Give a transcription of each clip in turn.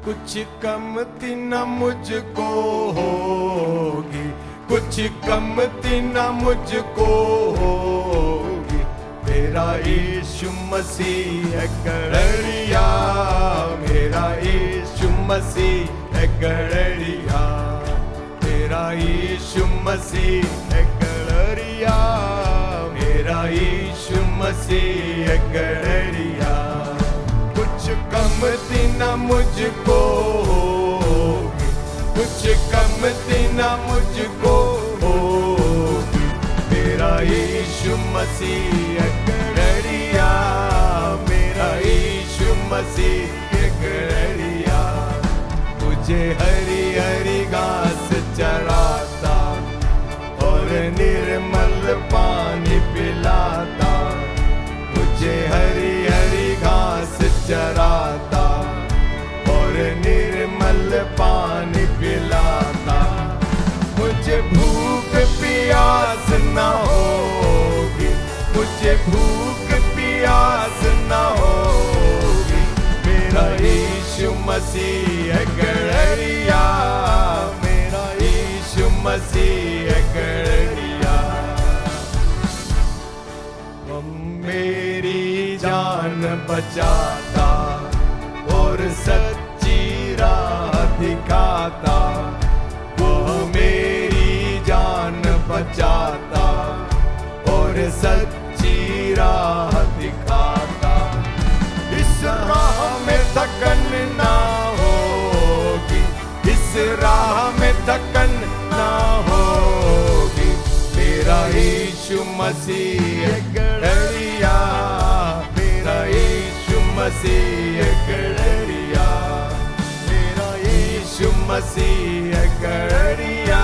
कुछ कमती न मुझको होगी, कुछ कमती न मुझको होगी। मेरा यीशु मसीह है गड़रिया, मेरा यीशु मसीह है गड़रिया, मेरा यीशु मसीह है गड़रिया, मेरा यीशु मसीह है गड़रिया। कुछ कमती न मुझको होगी, कुछ कमती न मुझको होगी। मेरा यीशु मसीह है गड़रिया, मेरा यीशु मसीह है गड़रिया। मुझे हरी हरी घास चराता और निर्मल पानी पिलाता, मुझे हरी हरी घास चराता और निर्मल पानी पिलाता। मुझे भूख प्यास न होगी, मुझे भूख प्यास न होगी। मेरा यीशु मसीह है गड़रिया, मेरा यीशु मसीह है गड़रिया। मेरी जान बचाता और सच्ची राह दिखाता, वो मेरी जान बचाता और सच्ची राह दिखाता। इस राह में थकन ना होगी, इस राह में थकन ना होगी। मेरा यीशु मसीह है गड़रिया, मेरा यीशु मसीह है गड़रिया, मेरा यीशु मसीह है गड़रिया,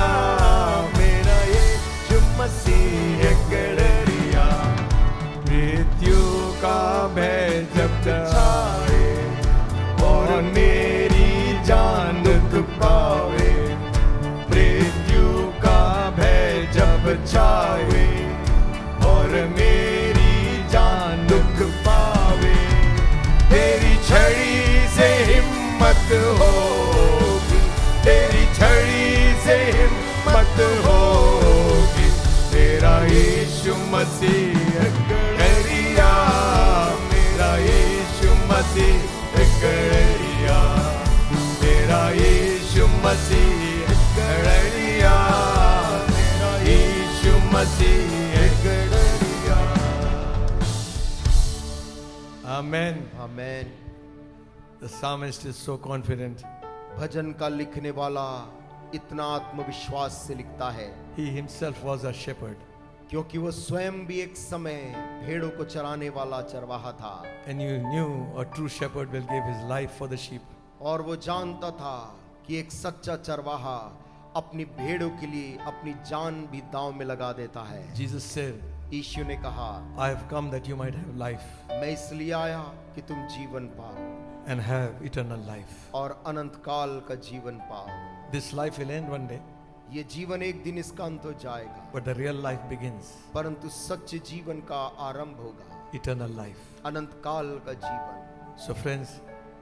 मेरा यीशु मसीह है गड़रिया। मृत्यु का भय जब छाए और मेरी जान दुखावे, मृत्यु का भय जब छाए और मेरी जान दुख पावे। तेरी छड़ी से हिम्मत होगी, तेरी छड़ी से हिम्मत होगी। मेरा यीशु मसीह है गड़रिया, मेरा यीशु मसीह है गड़रिया, मेरा यीशु मसीह है गड़रिया, मेरा यीशु मसीह है गड़रिया। Amen. Amen. The psalmist is so confident. भजन का लिखने वाला इतना आत्मविश्वास से लिखता है He himself was a shepherd, क्योंकि वो स्वयं भी एक समय भेड़ों को चराने वाला चरवाहा था, and you knew a true shepherd will give his life for the sheep. और वो जानता था कि एक सच्चा चरवाहा अपनी भेड़ों के लिए अपनी जान भी दांव में लगा देता है। Jesus said, यीशु ने कहा, I have come that you might have life मैं इसलिए आया कि तुम जीवन पाओ and have eternal life. और अनंत काल का जीवन पाओ। This life will end one day, ये जीवन एक दिन इसका अंत हो जाएगा, but the real life begins. परंतु सच्चे जीवन का आरंभ होगा, Eternal life. अनंत काल का जीवन। So friends,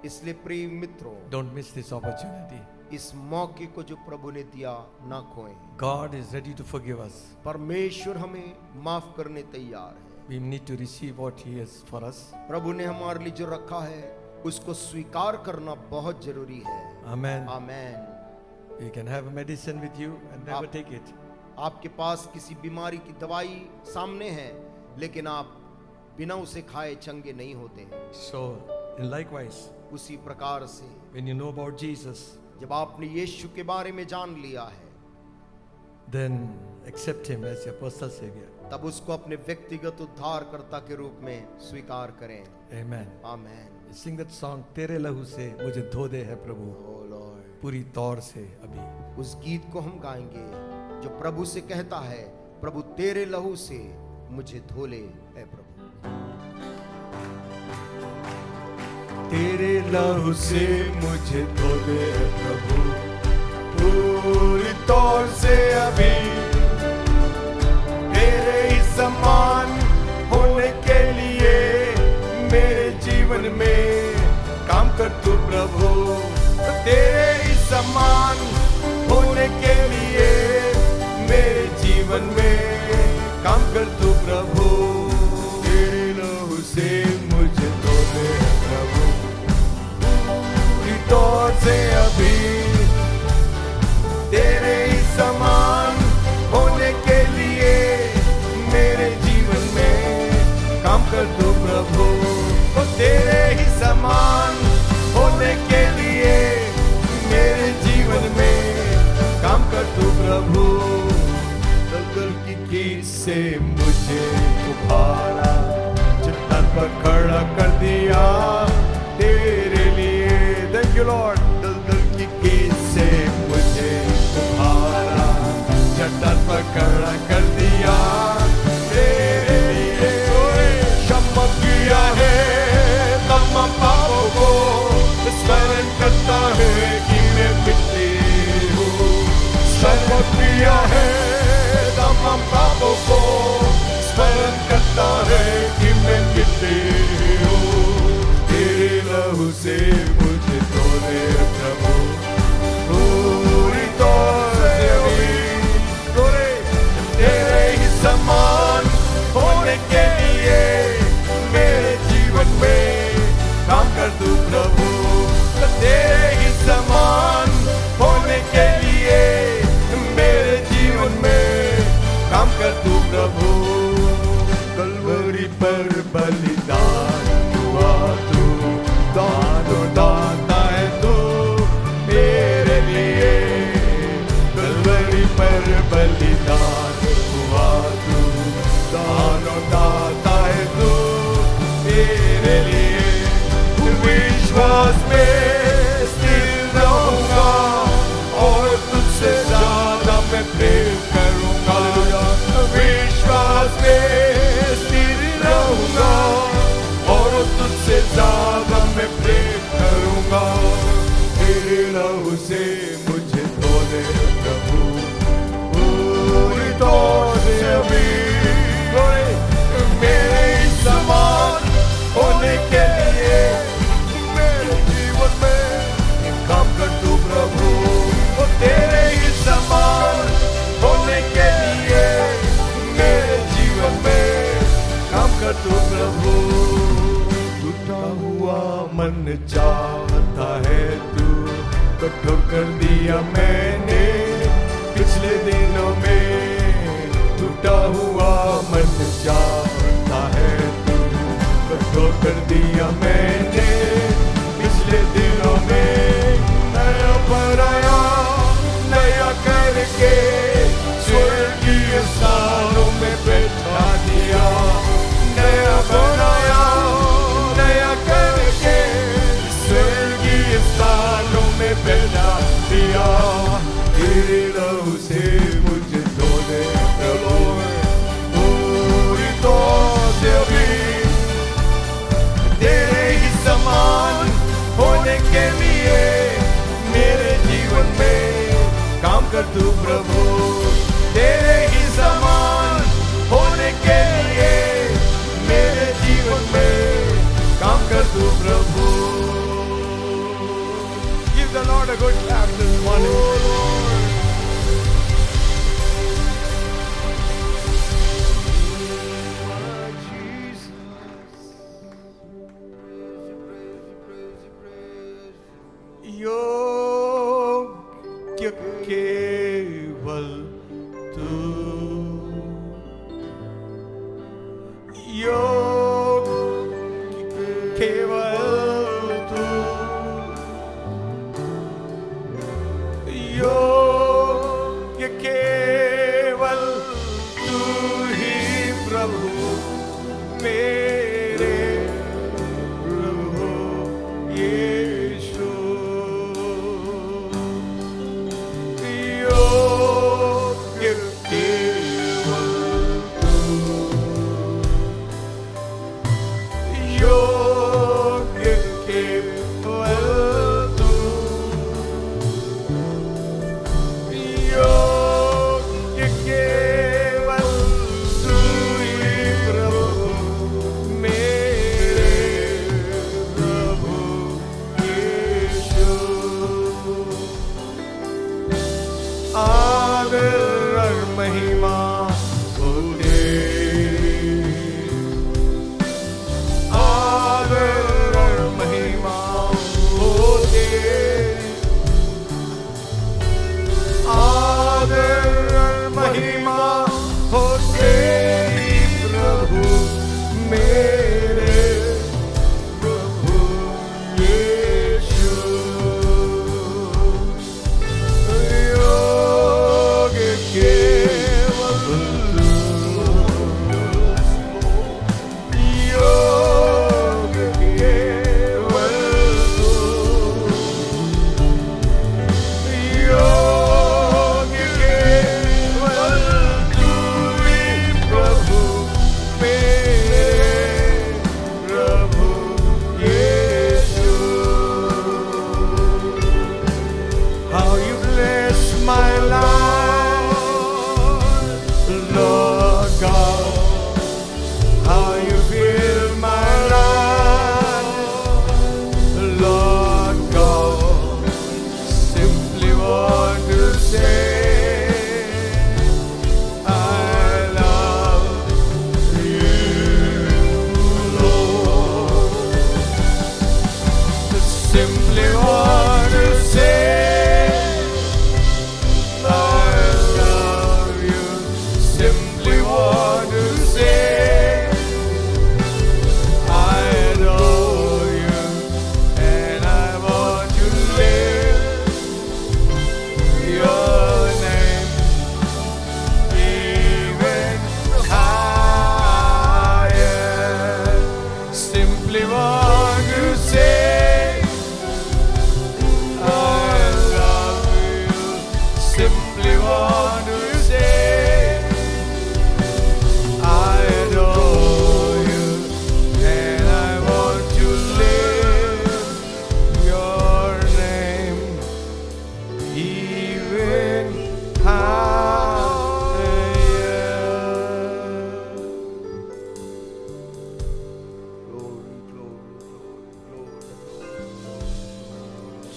इसलिए प्रिय मित्रों, don't miss this opportunity. इस मौके को जो प्रभु ने दिया ना खोएं। God is ready to forgive us. परमेश्वर हमें माफ करने तैयार है। We need to receive what He has for us. प्रभु ने हमारे लिए जो रखा है उसको स्वीकार करना बहुत जरूरी है। Amen. Amen. You can have medicine with you and never take it. आपके पास किसी बीमारी की दवाई सामने है, लेकिन आप बिना उसे खाए चंगे नहीं होते। So, likewise, उसी प्रकार से when you know about Jesus, जब आपने यीशु के बारे में जान लिया है, then accept Him as your personal Savior. तब उसको अपने व्यक्तिगत उद्धारकर्ता के रूप में स्वीकार करें। Amen. Amen. Sing that song, तेरे लहू से मुझे धो दे है प्रभु, ओ लॉर्ड, पूरी तौर से अभी। उस गीत को हम गाएंगे जो प्रभु से कहता है, प्रभु तेरे लहू से मुझे धो ले है प्रभु। तेरे लहू से मुझे धो दे है प्रभु, पूरी तौर से अभी। तेरे ही समान होने के लिए मेरे जीवन में काम कर तू प्रभु। तेरे ही समान होने के लिए मेरे जीवन में काम कर तू प्रभु। तेरे लहू से मुझे धो दे प्रभु, पूरी तौर से अभी तेरे ही समान होने के लिए मेरे जीवन में काम कर तू प्रभु। तो तेरे ही समान होने के लिए मेरे जीवन में काम कर तू प्रभु। दलदल की कीच से मुझे उभारा, चट्टान पर खड़ा कर दिया तेरे लिए। Thank you Lord. दलदल की कीच से मुझे उभारा, चट्टान पर खड़ा कर दिया तेरे लिए। क्षमा किया है तमाम पापों को, स्मरण करता है कि मैं मिट्टी हूँ। क्षमा किया है तमाम पापों को, स्मरण करता है कि मैं मिट्टी हूँ। तेरे लहू से मुझे धो दे प्रभु, पूरी तौर से अभी तेरे ही समान होने के लिए मेरे जीवन में काम कर तू प्रभु। तेरे ही समान होने के लिए मेरे जीवन में काम कर तू प्रभु। कलवरी पर बलिदान हुआ तू, दानो दाता है तू मेरे लिए। कलवरी पर बलिदान हुआ तू, दानो दाता है तू मेरे लिए। विश्वास में स्थिर रहूंगा और तुझसे ज्यादा मैं प्रेम करूंगा। विश्वास में स्थिर रहूंगा और तुझसे ज्यादा मैं प्रेम करूंगा। तेरे लहू से मुझे धो दे प्रभु, पूरी तौर से अभी मेरे ही समान होने के लिए मेरे जीवन में काम कर तू प्रभु। वो तेरे ही समान होने के लिए मेरे जीवन में काम कर तू प्रभु। टूटा हुआ मन चाहता है तू, कठोर कर दिया मैंने पिछले दिनों में। टूटा हुआ मन चाहता है तू, कठोर कर दिया मैंने पिछले दिनों में। नया बनाया नया करके स्वर्गीय स्थानों में बैठा दिया। नया बनाया नया करके स्वर्गीय स्थानों में बैठा दिया। तेरे लहू से मुझे धो दे प्रभु, पूरी तौर से अभी तेरे ही समान होने के लिए मेरे जीवन में काम कर तू प्रभु। तेरे ही समान होने के लिए मेरे जीवन में काम कर तू प्रभु। Give the Lord a good clap this morning. योग्य केवल तू, योग्य केवल तू, योग्य केवल तू ही प्रभु मेरे प्रभु यीशु।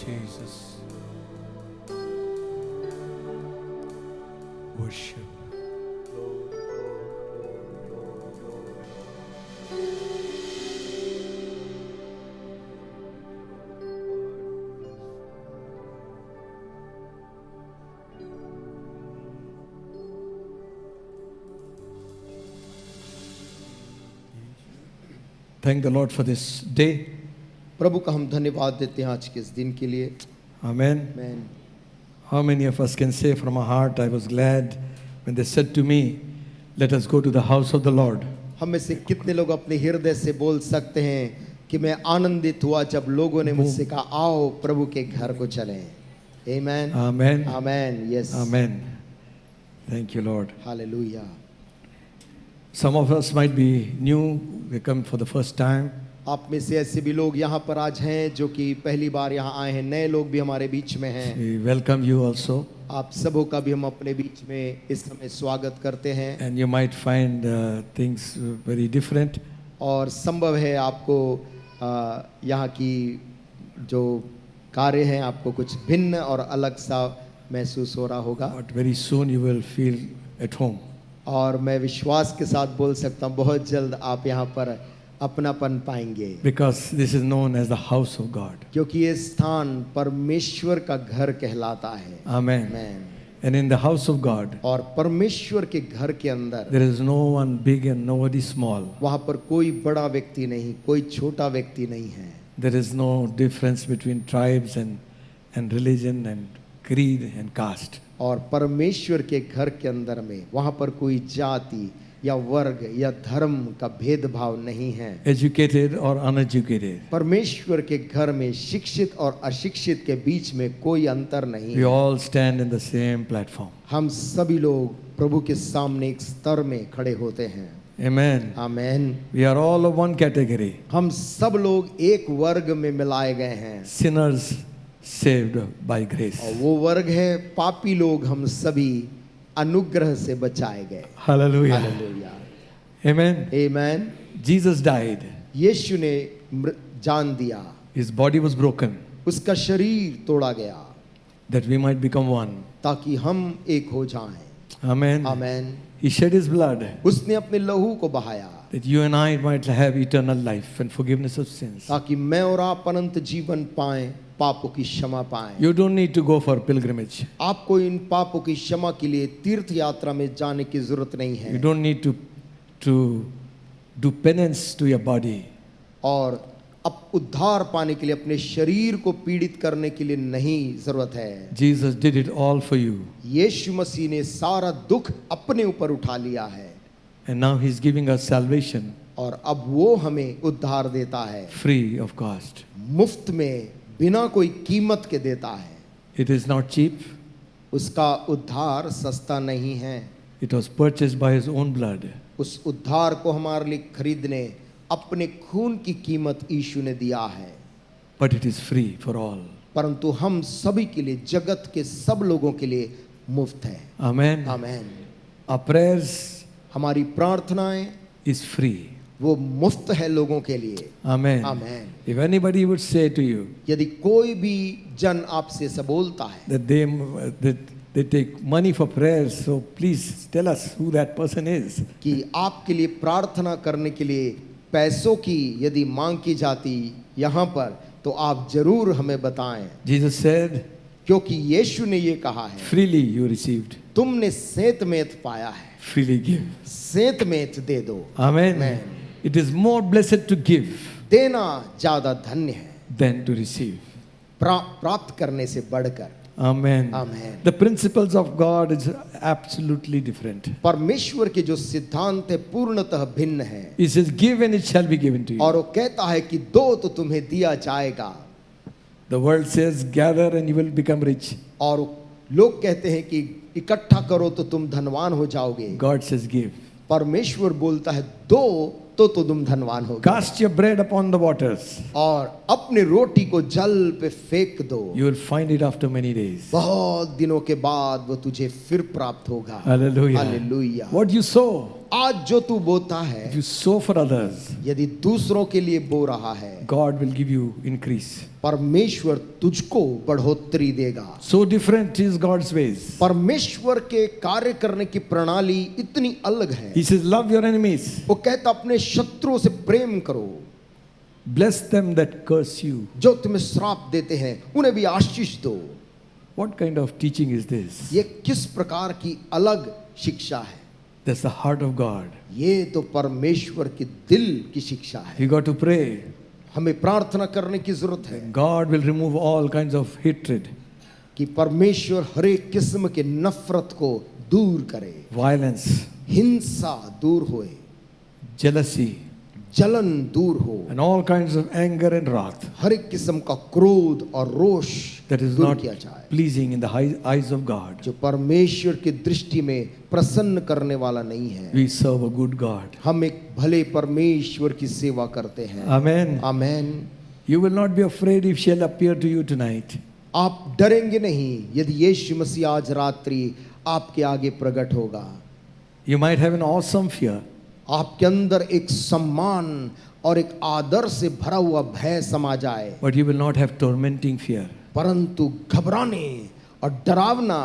Jesus. Worship. Thank the Lord for this day. प्रभु का हम धन्यवाद देते हैं आज के इस दिन के लिए। Amen. आमीन। How many of us can say from our heart, I was glad when they said to me, let us go to the house of the Lord. हम में से कितने लोग अपने हृदय से बोल सकते हैं कि मैं आनंदित हुआ जब लोगों ने मुझसे कहा आओ प्रभु के घर को चलें। आमीन। Amen. आमीन। Yes. Amen. Thank you, Lord. Hallelujah. Some of us might be new, they come for the first time. आप में से ऐसे भी लोग यहाँ पर आज हैं जो कि पहली बार यहाँ आए हैं, नए लोग भी हमारे बीच में हैं। We welcome you also. आप सबों का भी हम अपने बीच में इस समय स्वागत करते हैं। And you might find things very different. और संभव है आपको यहाँ की जो कार्य हैं आपको कुछ भिन्न और अलग सा महसूस हो रहा होगा। But very soon you will feel at home. और मैं विश्वास के साथ बोल सकता हूँ बहुत जल्द आप यहाँ पर अपनापन पाएंगे। Because this is known as the house of God. क्योंकि ये स्थान परमेश्वर का घर कहलाता है। Amen. आमीन। And in the house of God, और परमेश्वर के घर के अंदर there is no one big and nobody small. वहाँ पर कोई बड़ा व्यक्ति नहीं, कोई छोटा व्यक्ति नहीं है। There is no difference between tribes and religion and creed and caste. और परमेश्वर के घर के अंदर में वहाँ पर कोई जाति या वर्ग या धर्म का भेदभाव नहीं है। Educated or uneducated. परमेश्वर के घर में शिक्षित और अशिक्षित के बीच में कोई अंतर नहीं We है। all stand in the same platform. हम सभी लोग प्रभु के सामने एक स्तर में खड़े होते हैं। Amen. आमीन। We are all of one category. हम सब लोग एक वर्ग में मिलाए गए हैं। Sinners saved by grace. और वो वर्ग है पापी लोग, हम सभी अनुग्रह से बचाए गए। Hallelujah. हालेलुया। Amen. आमीन। Jesus died. यीशु ने जान दिया, His body was broken उसका शरीर तोड़ा गया that we might become one. ताकि हम एक हो जाएं। Amen. आमीन। He shed His blood उसने अपने लहू को बहाया that you and I might have eternal life and forgiveness of sins. ताकि मैं और आप अनंत जीवन पाएं, पापों की क्षमा पाएं। You don't need to go for pilgrimage. आपको इन पापों की क्षमा के लिए तीर्थ यात्रा में जाने की जरूरत नहीं You है। don't need to do penance to your body. और अब उद्धार पाने के लिए अपने शरीर को पीड़ित करने के लिए नहीं जरूरत है। Jesus did it all for you. यीशु मसीह ने सारा दुख अपने ऊपर उठा लिया है And now He's giving us salvation और अब वो हमें उद्धार देता है, free of cost. मुफ्त में, बिना कोई कीमत के देता है। It is not cheap. उसका उद्धार सस्ता नहीं है। It was purchased by His own blood. उस उद्धार को हमारे लिए खरीदने अपने खून की कीमत यीशु ने दिया है। But it is free for all. परंतु हम सभी के लिए, जगत के सब लोगों के लिए मुफ्त है। Amen. आमीन। Our prayers हमारी प्रार्थनाएं is free. वो मुफ्त है लोगों के लिए। Amen. आमीन। If anybody would say to you यदि कोई भी जन आपसे ऐसा बोलता है that they take money for prayers, so please tell us who that person is. कि आपके लिए प्रार्थना करने के लिए पैसों की यदि मांग की जाती यहाँ पर, तो आप जरूर हमें बताएं। Jesus said, क्योंकि यीशु ने ये कहा है, freely you received, तुमने सेंतमेंत पाया है, freely give. सेंतमेंत दे दो। Amen. Amen. It is more blessed to give देना ज्यादा धन्य है than to receive. प्राप्त करने से बढ़कर। Amen. Amen. The principles of God is absolutely different. परमेश्वर के जो सिद्धांत है पूर्णतः भिन्न है। He says, give and it shall be given to और you. वो कहता है कि दो तो तुम्हें दिया जाएगा। The world says, gather and you will become rich. और लोग कहते हैं कि इकट्ठा करो तो तुम धनवान हो जाओगे। God says, give. परमेश्वर बोलता है दो तो तुम धनवान होगे। Cast your bread upon the waters. और अपने रोटी को जल पे फेंक दो, You will find it after many days. बहुत दिनों के बाद वो तुझे फिर प्राप्त होगा। Hallelujah. Hallelujah. What you sow, आज जो तू बोता if है, you sow for others, यदि दूसरों के लिए बो रहा है, God will give you increase. परमेश्वर तुझको बढ़ोतरी देगा। So different is God's ways. परमेश्वर के कार्य करने की प्रणाली इतनी अलग है। He says, love your enemies. वो कहता अपने शत्रुओं से प्रेम करो, Bless them that curse you. जो तुम्हें श्राप देते हैं उन्हें भी आशीष दो। What kind of teaching is this? ये किस प्रकार की अलग शिक्षा है? That's the heart of God. ये तो परमेश्वर के दिल की शिक्षा है। We got to pray. हमें प्रार्थना करने की जरूरत है God will remove all kinds of hatred, कि परमेश्वर हर एक किस्म के नफरत को दूर करे, violence, हिंसा दूर होए, jealousy, जलन दूर हो, and all kinds of anger and wrath हर एक किस्म का क्रोध और रोष that is दूर not किया जाए, pleasing in the eyes of God. जो परमेश्वर की दृष्टि में प्रसन्न करने वाला नहीं है। We serve a good God. हम एक भले परमेश्वर की सेवा करते हैं। Amen. Amen. You will not be afraid if shall appear to you tonight. आप डरेंगे नहीं यदि यीशु मसीह आज रात्रि आपके आगे प्रकट होगा। You might have an awesome fear, आपके अंदर एक सम्मान और एक आदर से भरा हुआ भय समा जाए, but you will not have tormenting fear. परंतु घबराने और डरावना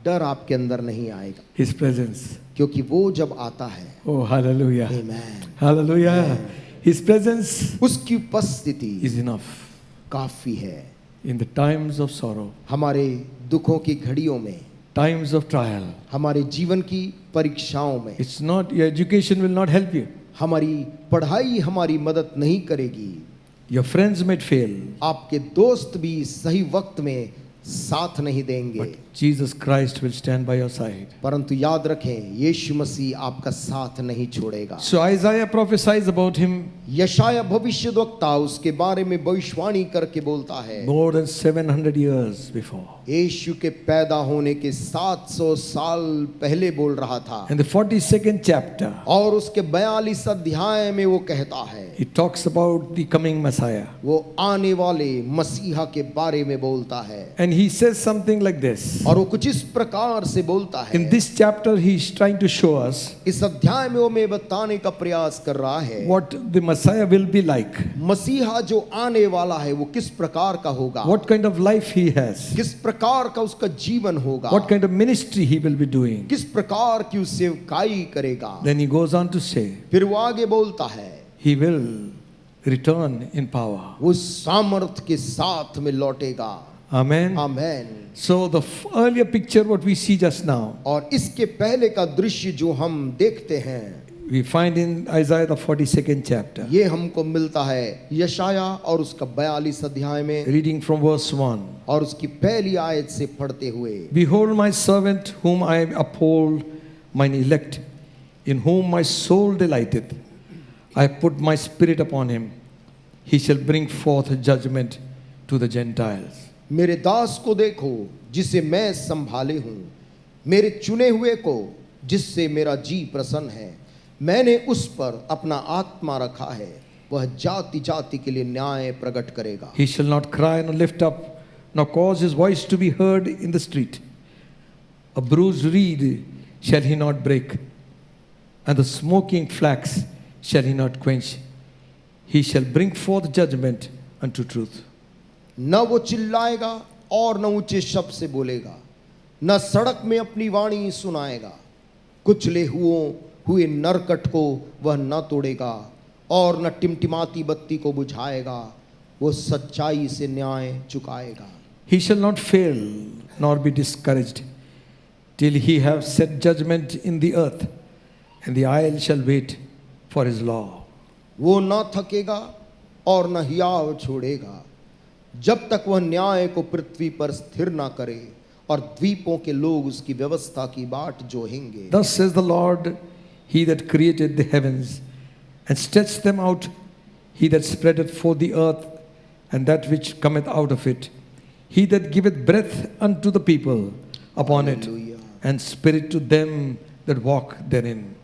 डर आपके अंदर नहीं आएगा, His presence. क्योंकि वो जब आता है, Oh, hallelujah. आमेन, Hallelujah. His presence उसकी उपस्थिति is enough काफी है। in the times of sorrow, हमारे दुखों की घड़ियों में, times of trial. हमारे जीवन की परीक्षाओं में, It's not, your education will not help you. हमारी पढ़ाई हमारी मदद नहीं करेगी, Your friends might fail, आपके दोस्त भी सही वक्त में साथ नहीं देंगे, but Jesus Christ will stand by your side. परंतु याद रखें यीशु मसीह आपका साथ नहीं छोड़ेगा। So Isaiah prophesies about him यशाया भविष्यद्वक्ता उसके बारे में भविष्यवाणी करके बोलता है, more than 700 years before. यीशु के पैदा होने के 700 साल पहले बोल रहा था। In the 42nd chapter, और उसके 42 अध्याय में वो कहता है, he talks about the coming Messiah. वो आने वाले मसीहा के बारे में बोलता है, And he says something like this. और वो कुछ इस प्रकार से बोलता है। In this chapter, he is trying to show us इस अध्याय में वो मैं बताने का प्रयास कर रहा है what the Messiah will be like, मसीहा जो आने वाला है वो किस प्रकार का होगा, what kind of life he has, किस प्रकार का उसका जीवन होगा, what kind of ministry he will be doing. किस प्रकार की उस सेवकाई करेगा। Then he goes on to say, फिर वो आगे बोलता है, he will return in power. वो सामर्थ के साथ में लौटेगा। Amen. Amen. So the earlier picture what we see just now, और इसके पहले का दृश्य जो हम देखते हैं, we find in Isaiah the 42nd chapter, ये हमको मिलता है यशाया और उसका 42 अध्याय में, reading from verse 1. और उसकी पहली आयत से पढ़ते हुए, Behold my servant whom I uphold, mine elect, in whom my soul delighteth. I put my spirit upon him. He shall bring forth judgment to the Gentiles. मेरे दास को देखो जिसे मैं संभाले हूँ, मेरे चुने हुए को जिससे मेरा जी प्रसन्न है, मैंने उस पर अपना आत्मा रखा है, वह जाति जाति के लिए न्याय प्रकट करेगा। He shall not cry nor lift up, nor cause his voice to be heard in the street. A bruised reed shall he not break, and the smoking flax shall he not quench. He shall bring forth judgment unto truth. न वो चिल्लाएगा और न ऊंचे शब्द से बोलेगा, न सड़क में अपनी वाणी सुनाएगा, कुचले हुए नरकट को वह न तोड़ेगा और न टिमटिमाती बत्ती को बुझाएगा, वो सच्चाई से न्याय चुकाएगा। He shall not fail nor be discouraged till he have set judgment in the earth, and the isle shall wait for his law. वो न थकेगा और न हियाव छोड़ेगा जब तक वह न्याय को पृथ्वी पर स्थिर ना करे, और द्वीपों के लोग उसकी व्यवस्था की बाट जोहेंगे। Thus says the Lord, he that created the heavens and stretched them out, he that spreadeth forth the earth and that which cometh out of it, he that giveth breath unto the people upon it, Hallelujah. and spirit to them that walk therein.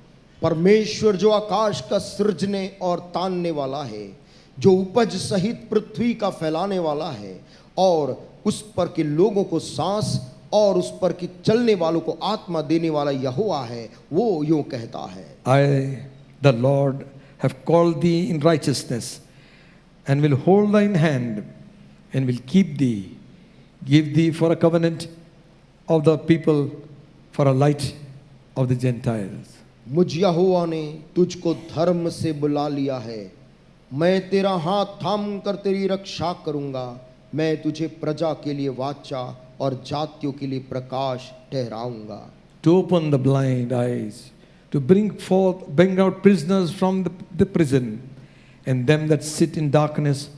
परमेश्वर जो आकाश का सृजने और तानने वाला है, जो उपज सहित पृथ्वी का फैलाने वाला है, और उस पर के लोगों को सांस और उस पर कि चलने वालों को आत्मा देने वाला यहोवा है, वो यूं कहता है, I, the Lord, have called thee in righteousness, and will hold thine hand, and will keep thee, give thee for a covenant of the people, for a light of the Gentiles. मुझ यहोवा ने तुझको धर्म से बुला लिया है, मैं तेरा हाथ थाम कर तेरी रक्षा करूंगा, मैं तुझे प्रजा के लिए वाचा और जातियों के लिए प्रकाश ठहराऊंगा। To open the blind eyes, to bring out prisoners from the prison, and them that sit in darkness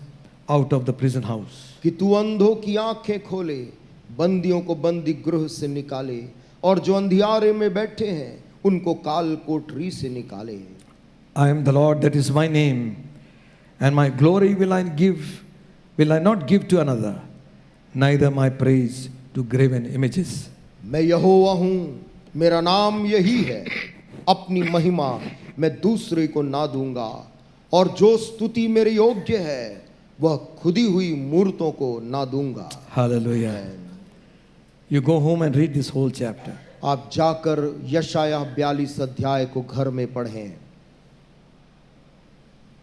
out of the prison house. कि तू अंधों की आंखें खोले, बंदियों को बंदी गृह से निकाले, और जो अंधियारे में बैठे हैं उनको काल कोठरी से निकाले। I am the Lord, that is my name, and my glory will I not give to another, neither my praise to graven images. मैं यहोवा हूँ, मेरा नाम यही है, अपनी महिमा मैं दूसरे को ना दूंगा, और जो स्तुति मेरे योग्य है वह खुदी हुई मूर्तों को ना दूंगा। Hallelujah. You go home and read this whole chapter. आप जाकर यशायाह 42 अध्याय को घर में पढ़ें।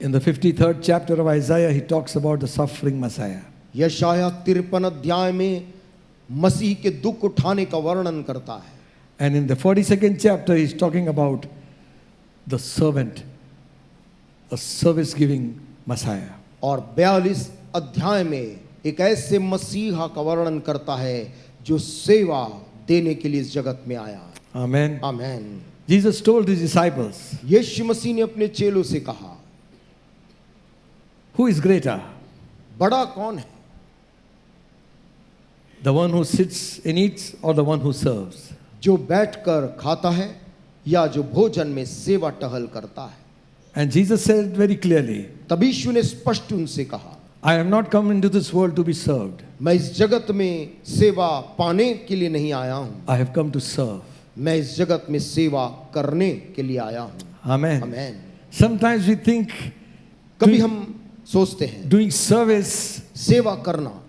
In the 53rd chapter of Isaiah, he talks about the suffering Messiah. यशायाह 53 अध्याय में मसीह के दुख उठाने का वर्णन करता है। And in the 42nd chapter, he's talking about the servant, a service-giving Messiah. और 42 अध्याय में एक ऐसे मसीहा का वर्णन करता है जो सेवा देने के लिए इस जगत में आया। Amen. आमेन। Jesus told his disciples, यीशु मसीह ने अपने चेलों से कहा, who is greater? बड़ा कौन है, The one who sits and eats, or the one who serves? जो बैठकर खाता है या जो भोजन में सेवा टहल करता है? And Jesus said very clearly, तब यीशु ने स्पष्ट उनसे कहा, I have not come into this world to be served. मैं इस जगत में सेवा पाने के लिए नहीं आया हूं, I have come to serve. मैं इस जगत में सेवा करने के लिए आया हूं। Amen. Amen. Sometimes we think कभी हम सोचते हैं doing service, सेवा करना,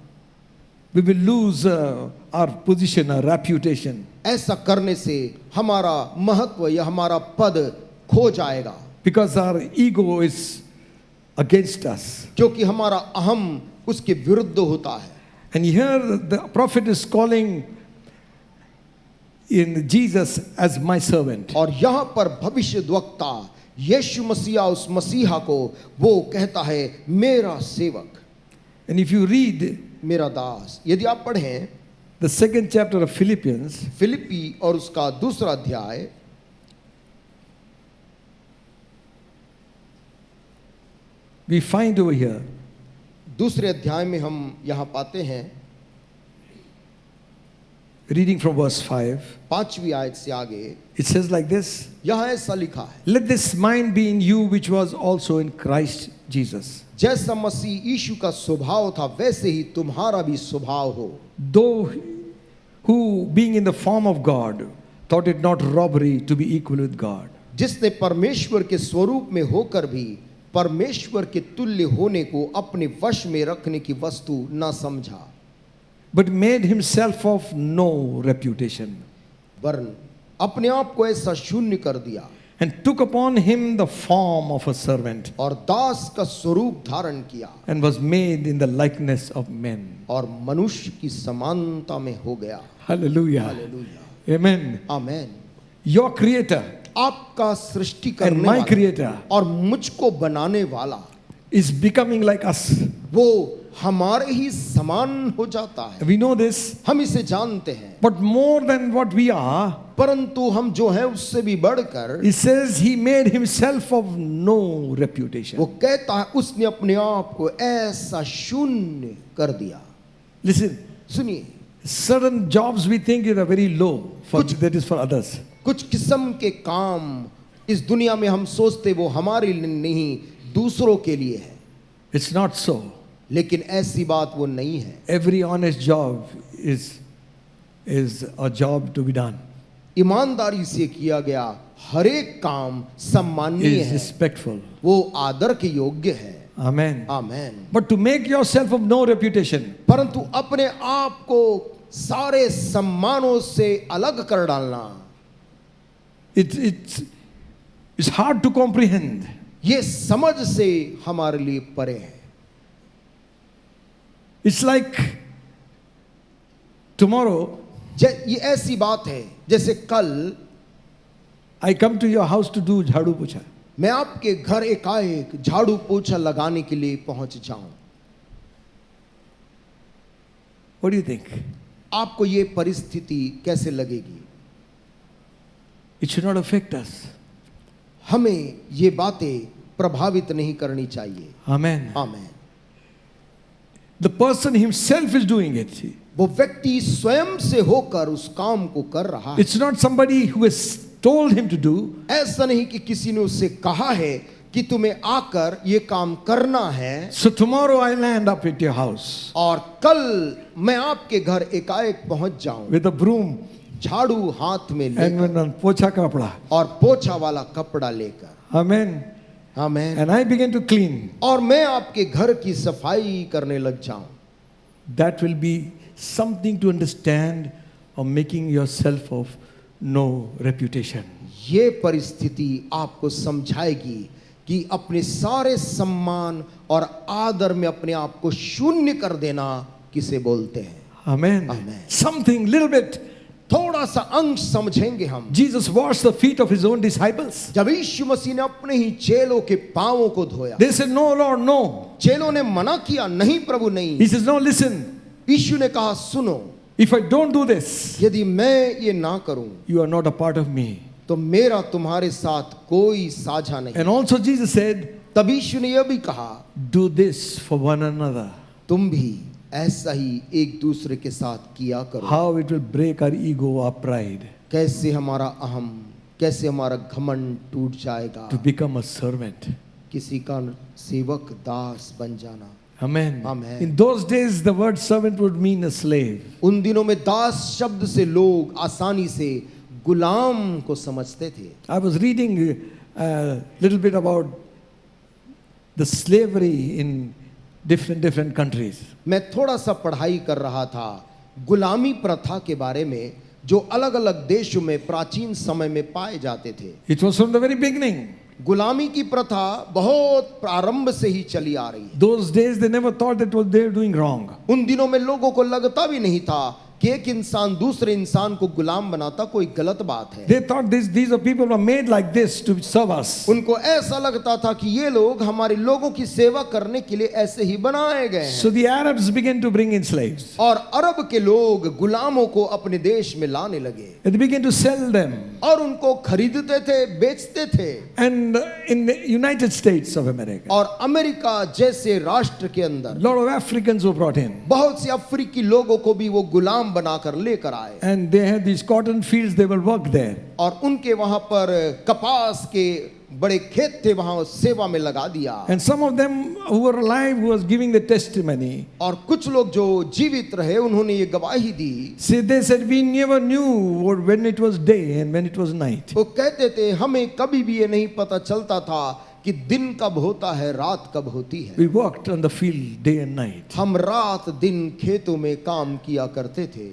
we will lose our position, our reputation. ऐसा करने से हमारा महत्व या हमारा पद खो जाएगा, Because our ego is against us. क्योंकि हमारा अहम उसके विरुद्ध होता है। And here the prophet is calling in Jesus as my servant. और यहाँ पर भविष्यद्वक्ता यीशु मसीहा उस मसीहा को वो कहता है मेरा सेवक, And if you read मेरा दास। यदि आप पढ़ें the 2nd chapter of Philippians, फिलिप्पी और उसका दूसरा अध्याय, we find over here दूसरे अध्याय में हम यहाँ पाते हैं, reading from verse 5, 5वीं आयत से आगे it says like this, यहाँ ऐसा लिखा है, let this mind be in you which was also in Christ Jesus. जैसा मसीह यीशु का स्वभाव था वैसे ही तुम्हारा भी स्वभाव हो। Though who being in the form of God thought it not robbery to be equal with God. जिसने परमेश्वर के स्वरूप में होकर भी परमेश्वर के तुल्य होने को अपने वश में रखने की वस्तु न समझा, But made himself of no reputation, वरन अपने आप को ऐसा शून्य कर दिया and took upon him the form of a servant, और दास का स्वरूप धारण किया and was made in the likeness of men. और मनुष्य की समानता में हो गया। Hallelujah. Hallelujah. Amen. Amen. Your creator आपका सृष्टि and करने my वाला creator और मुझको बनाने वाला is becoming like us. वो हमारे ही समान हो जाता है। We know this, हम इसे जानते हैं, but more than what we are, परंतु हम जो हैं उससे भी बढ़कर, it says he made himself of no reputation. वो कहता है उसने अपने आप को ऐसा शून्य कर दिया। Listen, सुनिए, certain jobs we think are very low, that is for others. कुछ किस्म के काम इस दुनिया में हम सोचते वो हमारे लिए नहीं दूसरों के लिए है, It's not so. लेकिन ऐसी बात वो नहीं है। Every honest job is a job to be done. ईमानदारी से किया गया हर एक काम सम्माननीय Is है, respectful. वो आदर के योग्य है। Amen. Amen. But to make yourself of no reputation, परंतु अपने आप को सारे सम्मानों से अलग कर डालना, it's hard to comprehend. ये समझ से हमारे लिए परे है। It's like tomorrow ये ऐसी बात है जैसे कल I come to your house to do झाड़ू पोछा. मैं आपके घर एकाएक झाड़ू पोछा लगाने के लिए पहुंच जाऊं। What do you think? आपको ये परिस्थिति कैसे लगेगी? It should not affect us. हमें ये बातें प्रभावित नहीं करनी चाहिए। Amen. आमीन। The person himself is doing it. वो व्यक्ति स्वयं से होकर उस काम को कर रहा है। It's not somebody who has told him to do. ऐसा नहीं कि किसी ने उससे कहा है कि तुम्हें आकर ये काम करना है, So tomorrow I land up at your house और कल मैं आपके घर एकाएक पहुंच जाऊं with a broom झाड़ू हाथ में and लेकर with a पोछा kapda. और पोछा वाला कपड़ा लेकर। Amen. आमीन। And I begin to clean. और मैं आपके घर की सफाई करने लग जाऊं। That will be something to understand or making yourself of no reputation. ये परिस्थिति आपको समझाएगी कि अपने सारे सम्मान और आदर में अपने आप को शून्य कर देना किसे बोलते हैं। Amen. Amen. Something little bit. थोड़ा सा अंश समझेंगे हम। Jesus washed the feet of his own disciples. जब यीशु मसीह ने अपने ही चेलों के पांवों को धोया, They said, No, Lord, no. चेलों ने मना किया, नहीं प्रभु नहीं। He says, No, listen. यीशु ने कहा सुनो, If I don't do this, यदि मैं ये ना करूं you are not a part of me. तो मेरा तुम्हारे साथ कोई साझा नहीं। And also Jesus said, तब यीशु ने यह भी कहा, Do this for one another. तुम भी ऐसा ही एक दूसरे के साथ किया करो। How it will break our ego, our pride, कैसे हमारा अहम, कैसे हमारा घमंड टूट जाएगा। to become a servant. किसी का सेवक दास बन जाना। Amen. Amen. In those days, the word servant would mean a slave. उन दिनों में दास शब्द से लोग आसानी से गुलाम को समझते थे। I was reading a little bit about the slavery in different countries. मैं थोड़ा सा पढ़ाई कर रहा था गुलामी प्रथा के बारे में जो अलग अलग देशों में प्राचीन समय में पाए जाते थे। It was from the very beginning. गुलामी की प्रथा बहुत प्रारंभ से ही चली आ रही है। Those days, they never thought that what they were doing wrong. उन दिनों में लोगों को लगता भी नहीं था कि एक इंसान दूसरे इंसान को गुलाम बनाता कोई गलत बात है। They thought these are people who are made like this to serve us. उनको ऐसा लगता था कि ये लोग हमारे लोगों की सेवा करने के लिए ऐसे ही बनाए गए हैं। So the Arabs began to bring in slaves. और अरब के लोग गुलामों को अपने देश में लाने लगे And they began to sell them. और उनको खरीदते थे, बेचते थे। And in the United States of America, और अमेरिका जैसे राष्ट्र के अंदर a lot of Africans were brought in. बहुत से अफ्रीकी लोगों को भी वो गुलाम बनाकर लेकर आए And they had these cotton fields, they will work there. और उनके वहां पर कपास के बड़े खेत थे, वहां सेवा में लगा दिया। And some of them who were alive, who was giving the testimony, और कुछ लोग जो जीवित रहे उन्होंने ये गवाही दी। they said, we never knew when it was day and when it was night. वो कहते थे हमें कभी भी ये नहीं पता चलता था कि दिन कब होता है, रात कब होती है। We worked on the field day and night. हम रात दिन खेतों में काम किया करते थे।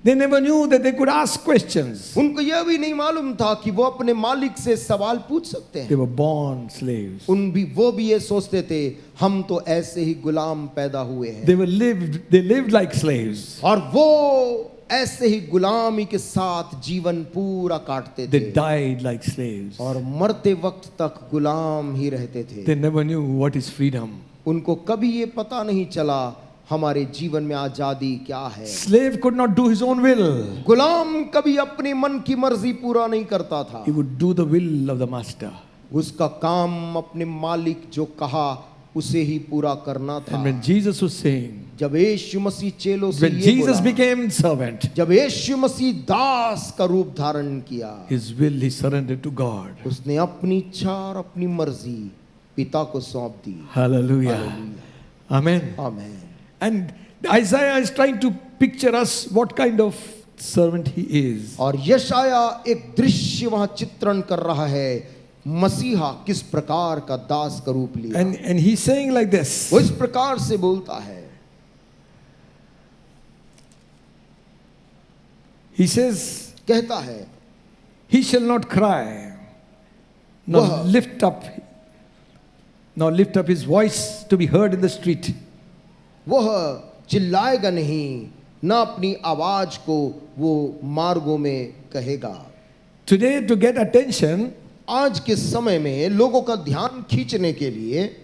They never knew that they could ask questions. उनको यह भी नहीं मालूम था कि वो अपने मालिक से सवाल पूछ सकते They हैं। were born slaves. वो भी ये सोचते थे हम तो ऐसे ही गुलाम पैदा हुए हैं। They lived like slaves. और वो ऐसे ही गुलामी के साथ जीवन पूरा काटते They थे died like slaves. और मरते वक्त तक गुलाम ही रहते थे। They never knew what is freedom. उनको कभी ये पता नहीं चला हमारे जीवन में आजादी क्या है। Slave could not do his own will. गुलाम कभी अपने मन की मर्जी पूरा नहीं करता था। He would do the will of the master. उसका काम अपने मालिक जो कहा उसे ही पूरा करना था। And when Jesus was saying, जब यीशु मसीह चेलों से when ये Jesus बोला, became servant, जब यीशु मसीह दास का रूप धारण किया, his will he surrendered to God. उसने अपनी इच्छा और अपनी मर्जी पिता को सौंप दी। Hallelujah. Amen. आमीन। And Isaiah is trying to picture us what kind of servant he is. और यशाया एक दृश्य वहां चित्रण कर रहा है मसीहा किस प्रकार का दास का रूप लिया। And he's saying like this. वो इस प्रकार से बोलता है, He says, कहता है he shall not cry, nor Wah. lift up his voice to be heard in the street. वह चिल्लाएगा नहीं, न अपनी आवाज को वो मार्गों में कहेगा। Today, to get attention, आज के समय में लोगों का ध्यान खींचने के लिए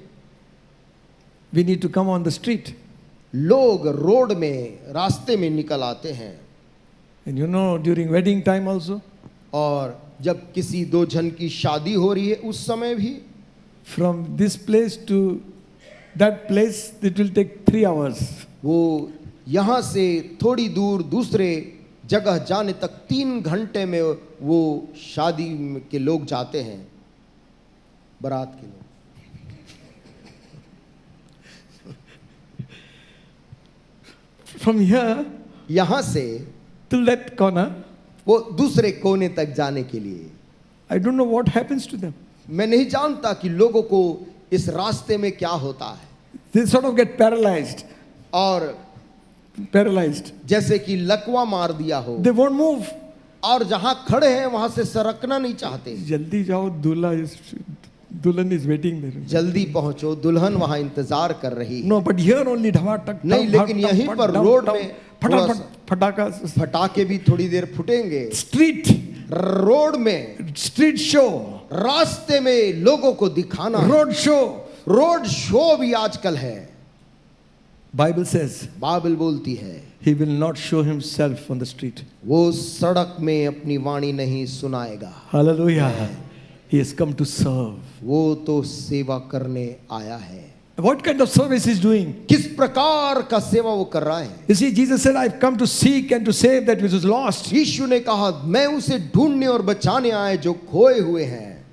we need to come on the street. लोग रोड में, रास्ते में निकल आते हैं। And you know, during wedding time also, और जब किसी दो जन की शादी हो रही है उस समय भी from this place to that place, it will take 3 hours. वो यहाँ से थोड़ी दूर दूसरे जगह जाने तक 3 घंटे में वो शादी के लोग जाते हैं, बारात के लोग। From here यहाँ से till that corner, वो दूसरे कोने तक जाने के लिए I don't know what happens to them. मैं नहीं जानता कि लोगों को इस रास्ते में क्या होता है। They sort of get paralyzed. और जैसे कि लकवा मार दिया हो, They won't move. और जहां खड़े हैं वहां से सरकना नहीं चाहते। जल्दी जाओ, दुल्हन is waiting there. जल्दी पहुंचो, दुल्हन वहां इंतजार कर रही है। No, but here only dhava tak नहीं, लेकिन यहीं पर रोड में थोड़ा सा फटाका, फटाके भी थोड़ी देर फूटेंगे। street, रोड में, street show, रास्ते में लोगों को दिखाना, road show. रोड शो भी आजकल है। Bible says बाइबल बोलती है he will not show himself on the street. वो सड़क में अपनी वाणी नहीं सुनाएगा। Hallelujah. He has come to serve. वो तो सेवा करने आया है। What kind of service he's doing? किस प्रकार का सेवा वो कर रहा है? You see, Jesus said, I've come to seek and to save that which is lost. यीशु ने कहा, मैं उसे ढूंढने और बचाने आए जो खोए हुए हैं।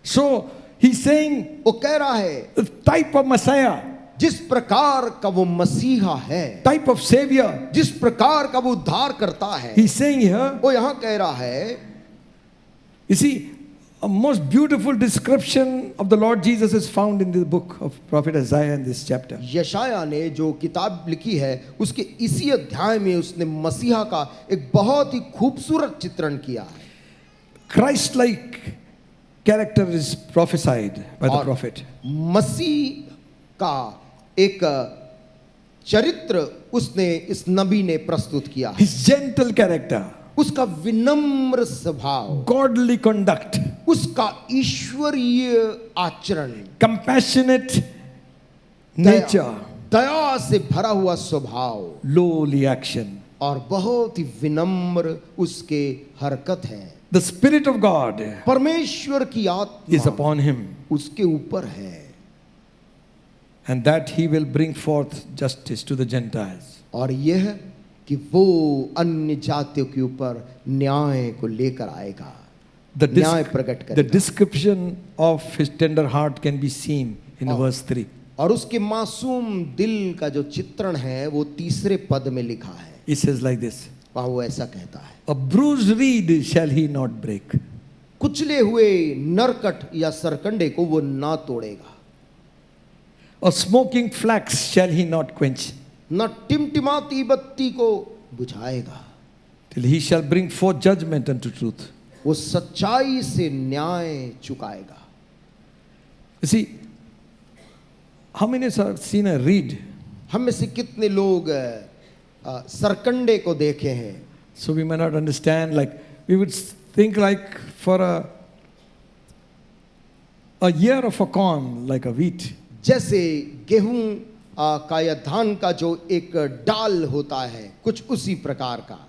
So he's saying, वो कह रहा है the type of Messiah, जिस प्रकार का वो मसीहा है, type of Savior, जिस प्रकार का वो उद्धार करता है, he's saying here, वो यहाँ कह रहा है। you see, a most beautiful description of the Lord Jesus is found in the book of Prophet Isaiah in this chapter. यशाया ने जो किताब लिखी है उसके इसी अध्याय में उसने मसीहा का एक बहुत ही खूबसूरत चित्रण किया है। Christ-like character is prophesied by the और prophet. मसीह का एक चरित्र उसने इस नबी ने प्रस्तुत किया है। His gentle character, उसका विनम्र स्वभाव, godly conduct, उसका ईश्वरीय आचरण, compassionate nature, दया से भरा हुआ स्वभाव, lowly action. और बहुत ही विनम्र उसके हरकत है। The Spirit of God परमेश्वर की is आत्मा upon him, उसके ऊपर है, and that he will bring forth justice to the Gentiles. और यह कि वो अन्य जातियों के ऊपर न्याय को लेकर आएगा, The, न्याय प्रकट the करेगा। description of his tender heart can be seen in verse 3. और उसके मासूम दिल का जो चित्रण है वो 3 पद में लिखा है। He says like this, वहाँ वो ऐसा कहता है, a bruised reed shall he not break, कुचले हुए नरकट या सरकंडे को वो ना तोड़ेगा, a smoking flax shall he not quench, न टिमटिमाती बत्ती को बुझाएगा, till he shall bring forth judgment unto truth. वो सच्चाई से न्याय चुकाएगा। You see, how many have seen a reed? हम में से कितने लोग सरकंडे को देखे हैं? So we may not understand, like we would think like for a year of a corn, like a wheat. जैसे गेहूं का या धान का जो एक डाल होता है, कुछ उसी प्रकार का,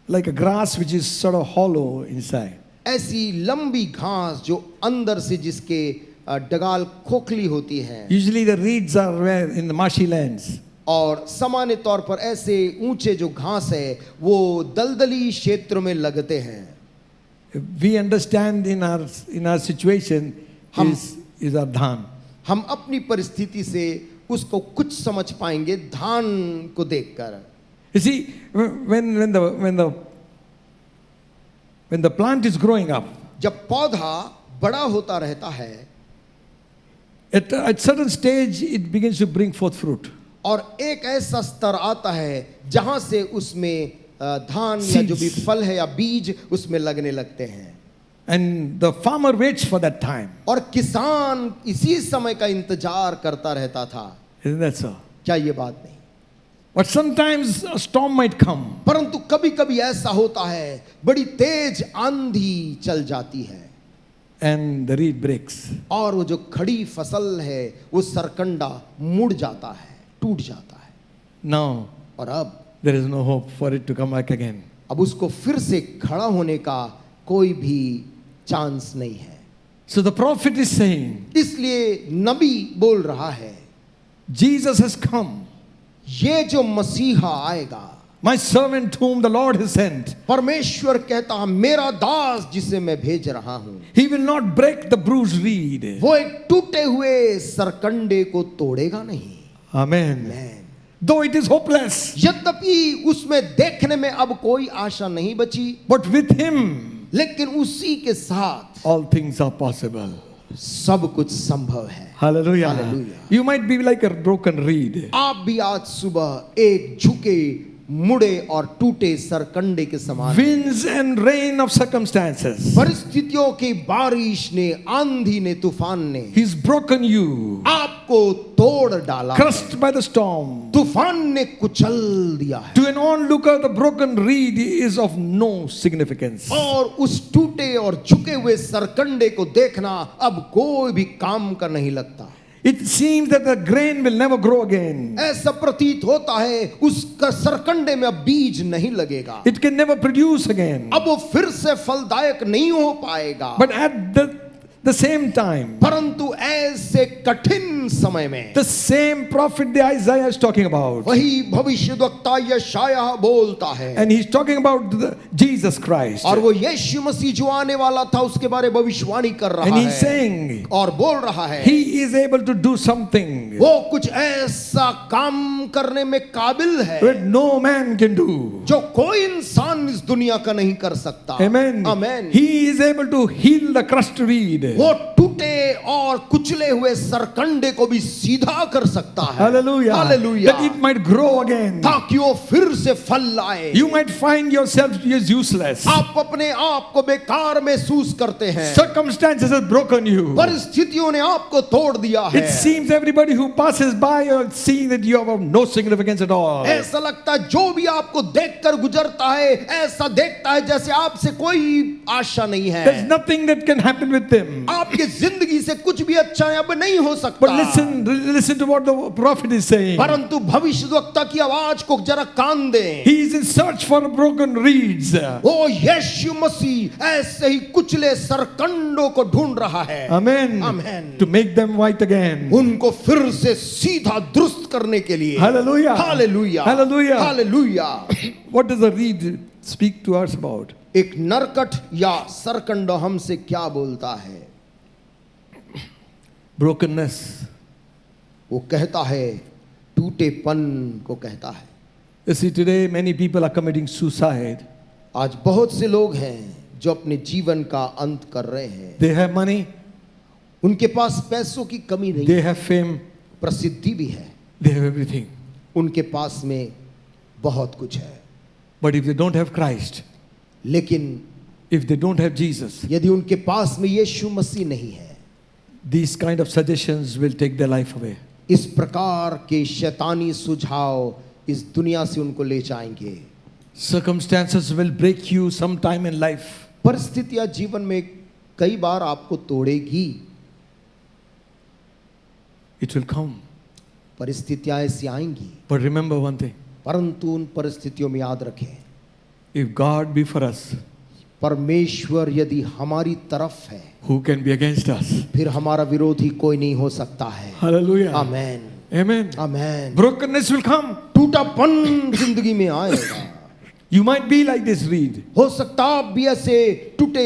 Like a grass which is sort of hollow inside. ऐसी लंबी घास जो अंदर से जिसके डगाल खोखली होती है। Usually the reeds are where in the marshy lands. और सामान्य तौर पर ऐसे ऊंचे जो घास है वो दलदली क्षेत्रों में लगते हैं। We understand in our situation is our dhan. हम अपनी परिस्थिति से उसको कुछ समझ पाएंगे धान को देखकर। You see, when the plant is growing up, जब पौधा बड़ा होता रहता है, at certain stage it begins to bring forth fruit. और एक ऐसा स्तर आता है जहां से उसमें धान या जो भी Seeds. फल है या बीज उसमें लगने लगते हैं। And the farmer waits for that time. और किसान इसी समय का इंतजार करता रहता था। Isn't that so? क्या ये बात नहीं? But sometimes a storm might come. परंतु कभी कभी ऐसा होता है, बड़ी तेज आंधी चल जाती है And the reed breaks. और वो जो खड़ी फसल है वो सरकंडा मुड़ जाता है, टूट जाता है। Now और अब there is no hope for it to come back again. अब उसको फिर से खड़ा होने का कोई भी चांस नहीं है। So the prophet is saying, इसलिए नबी बोल रहा है, Jesus has come, ये जो मसीहा आएगा, my servant whom the Lord has sent. परमेश्वर कहता है मेरा दास जिसे मैं भेज रहा हूं, He will not break the bruised reed. वो एक टूटे हुए सरकंडे को तोड़ेगा नहीं। Amen. आमीन। Though it is hopeless, यद्यपि उसमें देखने में अब कोई आशा नहीं बची, but with him लेकिन उसी के साथ all things are possible. सब कुछ संभव है। Hallelujah. Hallelujah. You might be like a broken reed. आप भी आज सुबह एक झुके मुड़े और टूटे सरकंडे के समान। Winds and rain of circumstances. परिस्थितियों की बारिश ने, आंधी ने, तूफान ने He's broken you, आपको तोड़ डाला, crushed by the storm. तूफान ने कुचल दिया है। To an onlooker, the broken reed is of no significance. और उस टूटे और झुके हुए सरकंडे को देखना अब कोई भी काम का नहीं लगता। It seems that the grain will never grow again. ऐसा प्रतीत होता है उसका सरकंडे में अब बीज नहीं लगेगा, It can never produce again. अब वो फिर से फलदायक नहीं हो पाएगा। But at the same time, परंतु ऐसे कठिन समय में the same prophet the Isaiah is talking about, वही भविष्यद्वक्ता यशायाह बोलता है, and he's talking about Jesus Christ. और वो यीशु मसीह जो आने वाला था उसके बारे में भविष्यवाणी कर रहा And he's है saying, और बोल रहा है he is able to do something वो कुछ ऐसा काम करने में काबिल है that no man can do. जो कोई इंसान इस दुनिया का नहीं कर सकता। Amen. Amen. He is able to heal the crushed reed. वो टूटे और कुचले हुए सरकंडे को भी सीधा कर सकता है। Hallelujah. Hallelujah. That it might grow again. ताकि वो फिर से फल लाए। You might find yourself as useless. आप अपने आप को बेकार महसूस करते हैं, Circumstances have broken you. परिस्थितियों ने आपको तोड़ दिया है। It seems everybody who passes by or seeing that you have of no significance at all. ऐसा लगता है जो भी आपको देखकर गुजरता है ऐसा देखता है जैसे आपसे कोई आशा नहीं There's है, nothing that can happen with them. आपकी जिंदगी से कुछ भी अच्छा अब नहीं हो सकता। But listen to what the prophet is saying. परंतु भविष्यद्वक्ता की आवाज को जरा कान दें। He is in search for broken reeds. वो यीशु मसीह ऐसे ही कुचले सरकंडों को ढूंढ रहा है। Amen. Amen. To make them white again. उनको फिर से सीधा दुरुस्त करने के लिए। Hallelujah. Hallelujah, Hallelujah. Hallelujah. What does the reed speak to us about? एक नरकट या सरकंडा हमसे क्या बोलता है? Brokenness. वो कहता है टूटेपन को कहता है। You see, today many people are committing suicide. आज बहुत से लोग हैं जो अपने जीवन का अंत कर रहे हैं। They have money, उनके पास पैसों की कमी नहीं, they have fame, प्रसिद्धि भी है, they have everything. उनके पास में बहुत कुछ है। But if they don't have Christ, लेकिन if they don't have Jesus, यदि उनके पास में यीशु मसीह नहीं है, these kind of suggestions will take their life away. इस प्रकार के शैतानी सुझाव इस दुनिया से उनको ले जाएंगे। Circumstances will break you sometime in life. परिस्थितियां जीवन में कई बार आपको तोड़ेगी। It will come. परिस्थितियां ऐसी आएंगी, But remember one thing. परंतु उन परिस्थितियों में याद रखें, If God be for us, परमेश्वर यदि हमारी तरफ है who can be against us? फिर हमारा विरोधी कोई नहीं हो सकता है। Hallelujah. Amen, Amen. Amen. Brokenness will come. टूटापन जिंदगी में आएगा। You might be like this reed. हो सकता आप भी ऐसे टूटे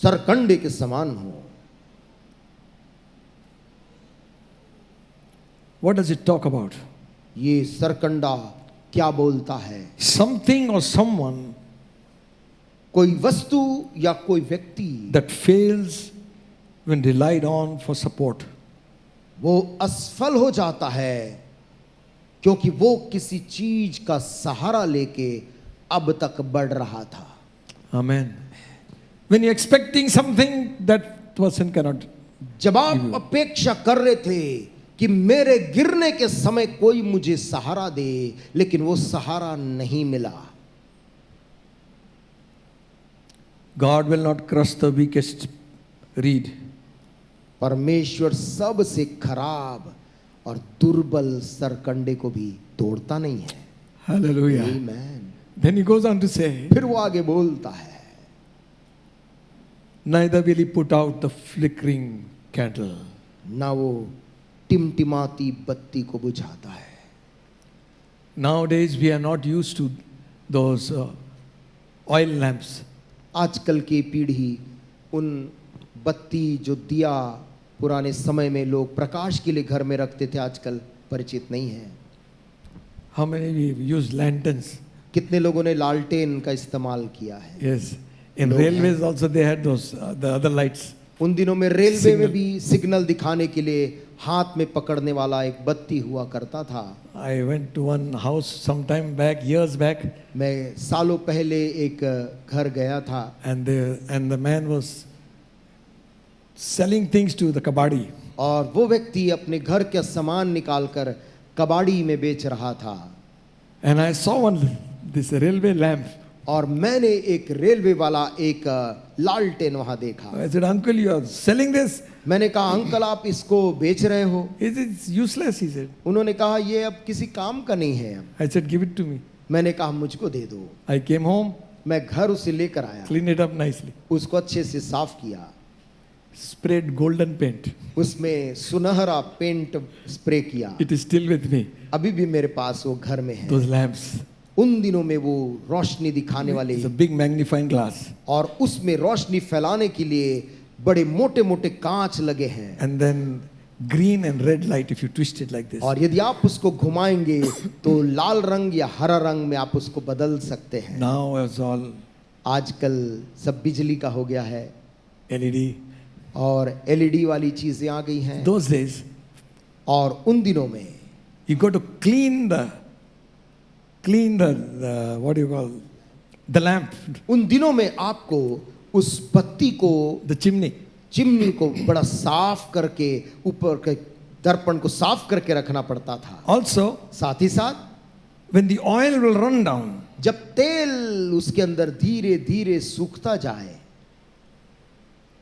सरकंडे के समान हो। What does it talk about? ये सरकंडा क्या बोलता है? Something or someone कोई वस्तु या कोई व्यक्ति that fails when relied on for support. वो असफल हो जाता है क्योंकि वो किसी चीज का सहारा लेके अब तक बढ़ रहा था। Amen. When you're expecting something, that person cannot. जब आप अपेक्षा कर रहे थे कि मेरे गिरने के समय कोई मुझे सहारा दे, लेकिन वो सहारा नहीं मिला। God will not crush the weakest reed. परमेश्वर सबसे खराब और दुर्बल सरकंडे को भी तोड़ता नहीं है। Hallelujah. Amen. Then he goes on to say, फिर वो आगे बोलता है, neither will he put out the flickering candle. ना वो टिमटिमाती बत्ती को बुझाता है। Nowadays we are not used to those oil lamps. आजकल की पीढ़ी उन बत्ती जो दिया पुराने समय में लोग प्रकाश के लिए घर में रखते थे, आजकल परिचित नहीं है। How many we use lanterns? कितने लोगों ने लालटेन का इस्तेमाल किया है? Yes. In लोग railways also they had those the other lights. उन दिनों में रेलवे Signal. में भी सिग्नल दिखाने के लिए हाथ में पकड़ने वाला एक बत्ती हुआ करता था। I went to one house some time back, years back, मैं सालों पहले एक घर गया था and the man was selling things to the kabadi. और वो व्यक्ति अपने घर का सामान निकालकर कबाड़ी में बेच रहा था। And I saw this railway lamp. और मैंने एक रेलवे वाला एक लालटेन वहां देखा। I said, Uncle, you are selling this? मैंने कहा, अंकल आप इसको बेच रहे हो? Is it useless? He said. उन्होंने कहा ये अब किसी काम का नहीं है। I said, give it to me. मैंने कहा मुझको दे दो। I came home, मैं घर उसे लेकर आया, cleaned it up nicely, उसको अच्छे से साफ किया, sprayed golden paint. उसमें सुनहरा पेंट स्प्रे किया। It is still with me. अभी भी मेरे पास वो घर में है। Those lamps. उन दिनों में वो रोशनी दिखाने वाले It's a big magnifying glass. और उसमें रोशनी फैलाने के लिए बड़े मोटे मोटे कांच लगे हैं। And then green and red light if you twist it like this. और यदि आप उसको घुमाएंगे तो लाल रंग या हरा रंग में आप उसको बदल सकते हैं। Now it's all आजकल सब बिजली का हो गया है LED. और एलईडी वाली चीजें आ गई हैं। Those days, और उन दिनों में you got to clean the what do you call, the lamp, उन दिनों में आपको उस बत्ती को, the chimney. चिमनी को बड़ा साफ करके ऊपर के दर्पण को साफ करके रखना पड़ता था। Also, साथ ही साथ when the oil will run down, जब तेल उसके अंदर धीरे धीरे सूखता जाए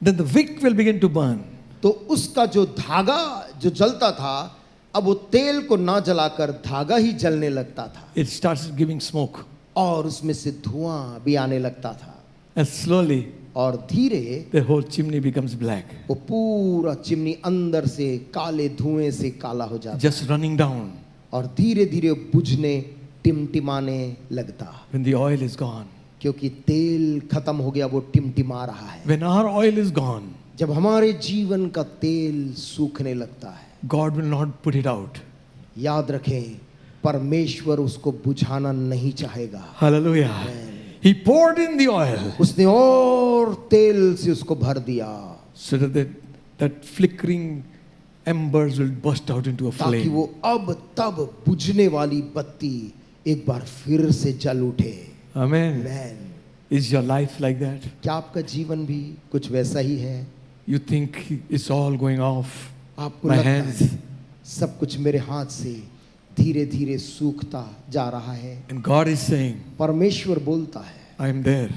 then the wick will begin to burn. तो उसका जो धागा जो जलता था, अब वो तेल को ना जलाकर धागा ही जलने लगता था It starts giving smoke. और उसमें से धुआं भी आने लगता था। And slowly, और धीरे the whole chimney becomes black. वो पूरा चिमनी अंदर से काले धुएं से काला हो जाता Just running down और धीरे धीरे बुझने टिमटिमाने लगता, when the oil is gone. क्योंकि तेल खत्म हो गया, वो टिमटिमा रहा है। When our oil is gone, जब हमारे जीवन का तेल सूखने लगता है, God will not put it out. याद रखें परमेश्वर उसको बुझाना नहीं चाहेगा। Hallelujah. He poured in the oil उसने और तेल से उसको भर दिया so that flickering embers will burst out into a ताकि flame. वो अब तब बुझने वाली बत्ती एक बार फिर से जल उठे। Amen. Amen. Is your life like that? क्या आपका जीवन भी कुछ वैसा ही है? You think it's all going off आपको my लगता hands, है सब कुछ मेरे हाथ से धीरे धीरे सूखता जा रहा है। and God is saying, परमेश्वर बोलता है, I am there.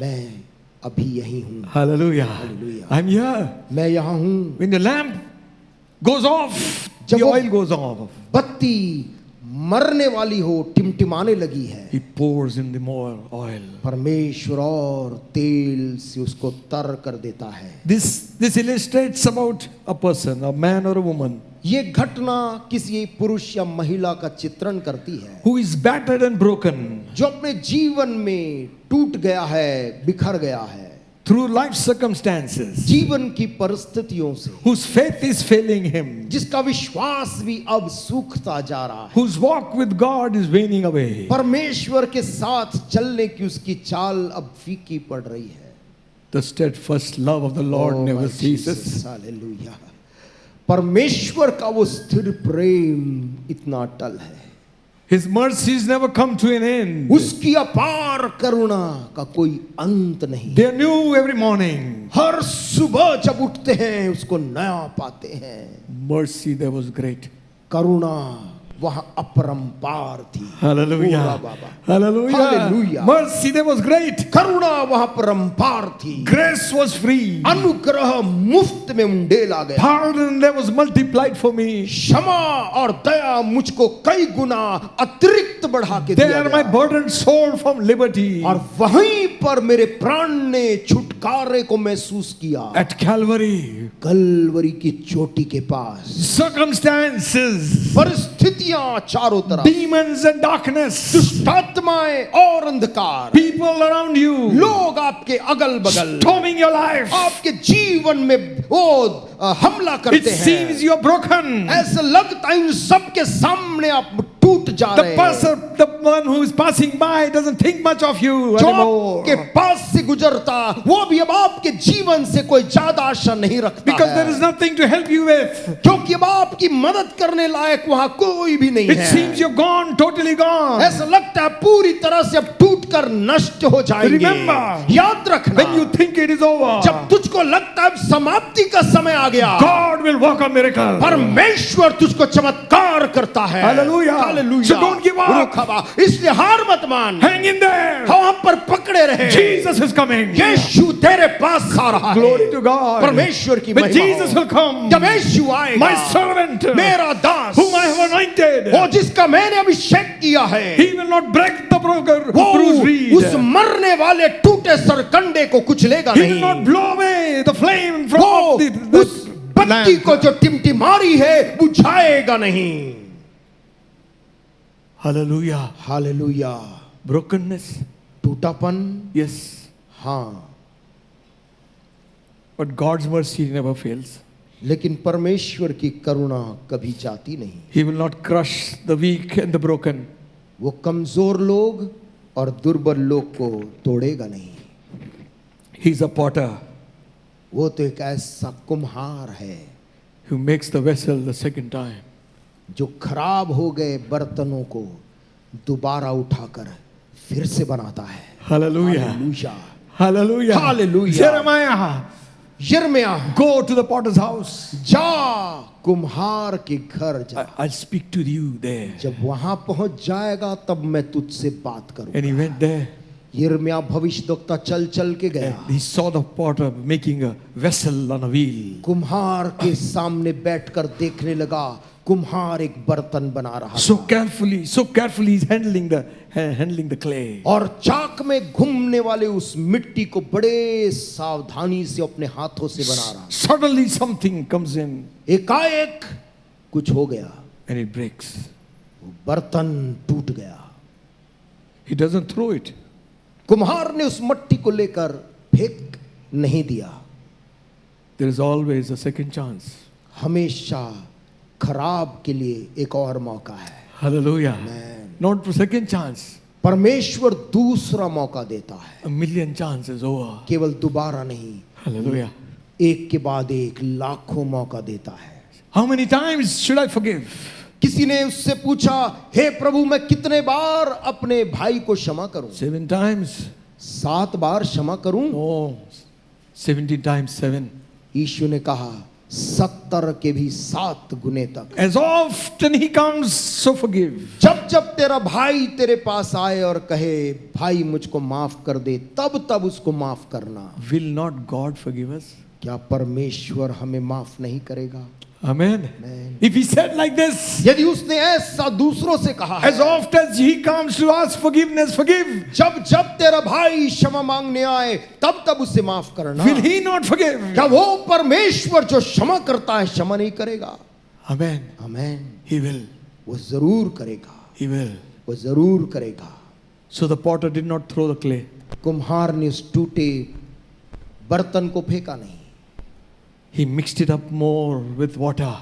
मैं अभी यही हूँ, Hallelujah. Hallelujah. I'm here. मैं यहाँ हूँ। When the lamp goes off, जब the वो- oil goes off. बत्ती मरने वाली हो, टिमटिमाने लगी है, He pours in the more oil. परमेश्वर और तेल से उसको तर कर देता है। This illustrates about a person, a man or a woman, ये घटना किसी पुरुष या महिला का चित्रण करती है who is battered and broken जो अपने जीवन में टूट गया है, बिखर गया है, through life circumstances, जीवन की परिस्थितियों से, whose faith is failing him, जिसका विश्वास भी अब सूखता जा रहा है, whose walk with God is waning away. परमेश्वर के साथ चलने की उसकी चाल अब फीकी पड़ रही है। The steadfast love of the Lord Oh, never my ceases. Jesus, hallelujah. परमेश्वर का वो स्थिर प्रेम इतना अटल है, His mercies never come to an end. उसकी अपार करुणा का कोई अंत नहीं। They are new every morning. हर सुबह जब उठते हैं उसको नया पाते हैं। Mercy there was great. करुणा वह अपरंपार थी। ओरा Hallelujah. Baba. Hallelujah. Hallelujah. Mercy there was great. करुणा वह परंपार थी। Grace was free. अनुग्रह मुफ्त में उंडेला गया। Pardon there was multiplied for me. क्षमा और दया मुझको कई गुना अतिरिक्त बढ़ा के दिया There my गया। burdened soul from liberty. और वहीं पर मेरे प्राण ने छुटकारे को महसूस किया। At Calvary, कलवरी की चोटी के पास circumstances, परिस्थितियां चारों तरफ, demons and darkness, दुष्टात्माएं और अंधकार, people around you, लोग आपके अगल बगल storming your life. आपके जीवन में वो हमला It करते seems हैं। you're broken. ऐसा लगता है इन सबके सामने आप टूट जा The रहे हैं। person, the one who is passing by doesn't think much of you जो anymore. आपके पास से गुजरता वो भी अब आपके जीवन से कोई ज्यादा आशा नहीं रखता Because है। there is nothing to help you with. क्योंकि अब आपकी मदद करने लायक वहां कोई भी नहीं It है। seems you're gone, totally gone. ऐसा लगता है पूरी तरह से अब टूट कर नष्ट हो जाएंगे। Remember, याद रखना, When you think it is over, जब तुझको लगता है अब समाप्ति का समय आ गया, God will work a miracle. परमेश्वर तुझको चमत्कार करता है। Hallelujah. Hallelujah. So don't give up. रुखवा, इसलिए हार मत मान, Hang in there. वहां पर पकड़े रहे। Jesus is coming. यीशु तेरे पास आ रहा है। Glory to God. परमेश्वर की When महिमा Jesus हो। will come, जब यीशु आएगा, my servant, मेरा दास, whom I have anointed, वो जिसका मैंने अभिषेक किया है, he will not break the bruised वो reed. उस मरने वाले टूटे सरकंडे को कुचलेगा He will not नहीं। blow away the flame from वो off the उस बत्ती को जो टिमटिमारी है बुझाएगा नहीं। Hallelujah. हालेलुया। Brokenness, टूटापन, yes, हाँ, but God's mercy never fails. लेकिन परमेश्वर की करुणा कभी जाती नहीं। He will not crush the weak and the broken. वो कमजोर लोग और दुर्बल लोग को तोड़ेगा नहीं। He's a potter वो तो एक ऐसा कुम्हार है who makes the vessel the second time. जो खराब हो गए बर्तनों को दोबारा उठाकर फिर से बनाता है। Hallelujah. Hallelujah. Hallelujah. Hallelujah. Jeremiah, यिर्मयाह, go to the potter's house. जा कुम्हार के घर जा। I'll speak to you there. जब वहां पहुंच जाएगा तब मैं तुझसे बात करूं। And he went there. यिर्मयाह भविष्यद्वक्ता चल चल के गया। And he saw the potter making a vessel on a wheel. कुम्हार के सामने बैठकर देखने लगा, कुम्हार एक बर्तन बना रहा So था। carefully he's handling the clay. और चाक में घूमने वाले उस मिट्टी को बड़े सावधानी से अपने हाथों से बना रहा। Suddenly something comes in एकाएक कुछ हो गया, and it breaks. वो बर्तन टूट गया। He doesn't throw it. कुम्हार ने उस मिट्टी को लेकर फेंक नहीं दिया। There is always a second chance. हमेशा खराब के लिए एक और मौका है। Hallelujah. Amen. Not for second chance. परमेश्वर दूसरा मौका देता है, A million chances over. केवल दोबारा नहीं, Hallelujah. एक के बाद एक लाखों मौका देता है। How many times should I forgive? किसी ने उससे पूछा, हे प्रभु मैं कितने बार अपने भाई को क्षमा करूं? 7 times? 7 बार क्षमा करूं? No. 70 times 7. यीशु ने कहा 70 के भी 7 गुने तक। As often he comes, so forgive. जब जब तेरा भाई तेरे पास आए और कहे भाई मुझको माफ कर दे, तब तब उसको माफ करना। Will not God forgive us? क्या परमेश्वर हमें माफ नहीं करेगा? Amen. Amen. If he said like this, यदि उसने ऐसा दूसरों से कहा है, as often as he comes to ask forgiveness, forgive. जब जब तेरा भाई क्षमा मांगने आए तब तब उसे माफ करना। Will he not forgive? क्या वो परमेश्वर जो क्षमा करता है क्षमा नहीं करेगा? Amen. आमेन। He will. वो जरूर करेगा, He will. वो जरूर करेगा। So the potter did not throw the clay. कुम्हार ने उस टूटे बर्तन को फेंका नहीं, He mixed it up more with water.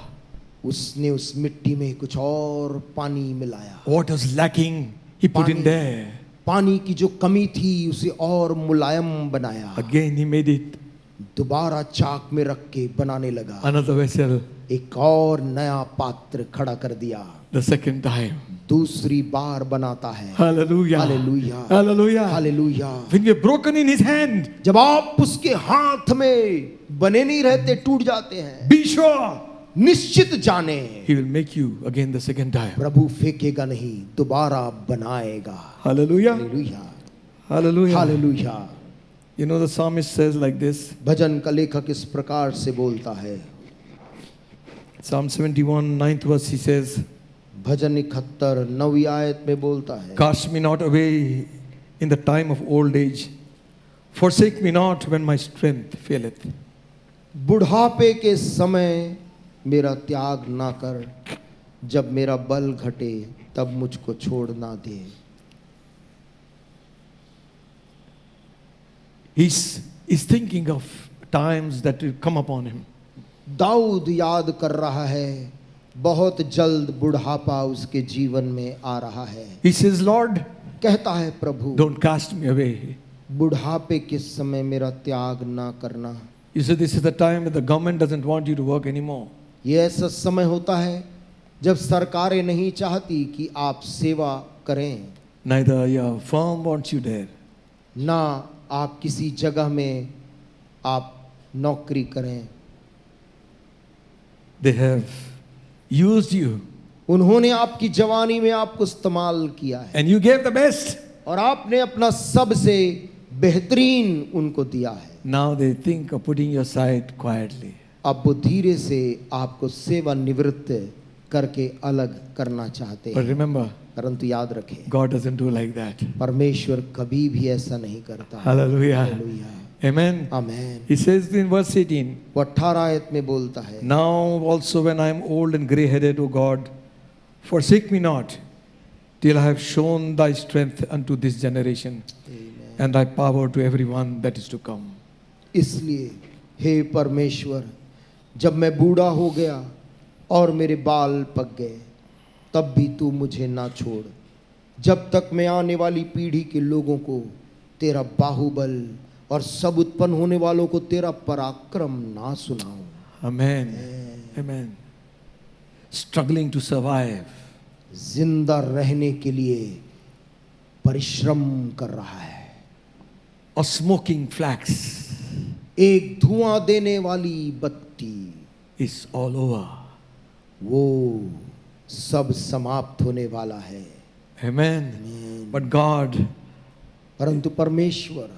उसने उस मिट्टी में कुछ और पानी मिलाया। What was lacking, he put in पानी- there. पानी की जो कमी थी उसे और मुलायम बनाया। Again he made it दोबारा चाक में रख के बनाने लगा। another vessel. एक और नया पात्र खड़ा कर दिया, the second time. दूसरी बार बनाता है। Hallelujah. Hallelujah, Hallelujah. Hallelujah. When we are broken in his hand, जब आप उसके हाथ में बने नहीं रहते, टूट जाते हैं, be sure निश्चित जाने he will make you again the second time. प्रभु फेंकेगा नहीं, दोबारा बनाएगा। Hallelujah. Hallelujah, Hallelujah. Hallelujah. You know the psalmist says like this. भजन का लेखक इस प्रकार से बोलता है, Psalm 71, 9th verse, he says, भजन 71 9वीं आयत में बोलता है, cast me not away in the time of old age. Forsake me not when my strength faileth. बुढ़ापे के समय मेरा त्याग ना कर, जब मेरा बल घटे तब मुझको छोड़ ना दे। He's thinking of times that will come upon him. Dawood याद कर रहा है, बहुत जल्द बुढ़ापा उसके जीवन में आ रहा है। He says, Lord, कहता है, प्रभु don't cast me away. बुढ़ापे के समय मेरा त्याग ना करना। You see, this is the time when the government doesn't want you to work anymore. ये ऐसा समय होता है जब सरकारें नहीं चाहती कि आप सेवा करें, Neither your firm wants you there. ना आप किसी जगह में आप नौकरी करें। They have used you उन्होंने आपकी जवानी में आपको इस्तेमाल किया है and you gave the best. और आपने अपना सबसे बेहतरीन उनको दिया है। Now they think of putting you aside quietly. अब वो धीरे से आपको सेवा निवृत्त करके अलग करना चाहते But हैं, remember, परंतु याद रखें, God doesn't do like that. परमेश्वर कभी भी ऐसा नहीं करता। Hallelujah. Hallelujah, Amen. Amen. He says in verse 18, वो 18 आयत में बोलता है, now also when I am old and grey-headed, O God, forsake me not, till I have shown thy strength unto this generation, and thy power to everyone that is to come. इसलिए हे परमेश्वर, जब मैं बूढ़ा हो गया और मेरे बाल पक गए, तब भी तू मुझे ना छोड़, जब तक मैं आने वाली पीढ़ी के लोगों को तेरा बाहुबल और सब उत्पन्न होने वालों को तेरा पराक्रम ना सुनाऊं। Amen. Amen. Struggling to survive. जिंदा रहने के लिए परिश्रम कर रहा है। Or smoking flax एक धुआं देने वाली बत्ती, is all over. वो सब समाप्त होने वाला है। Amen. But God, परंतु परमेश्वर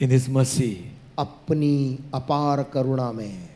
in His mercy, अपनी अपार करुणा में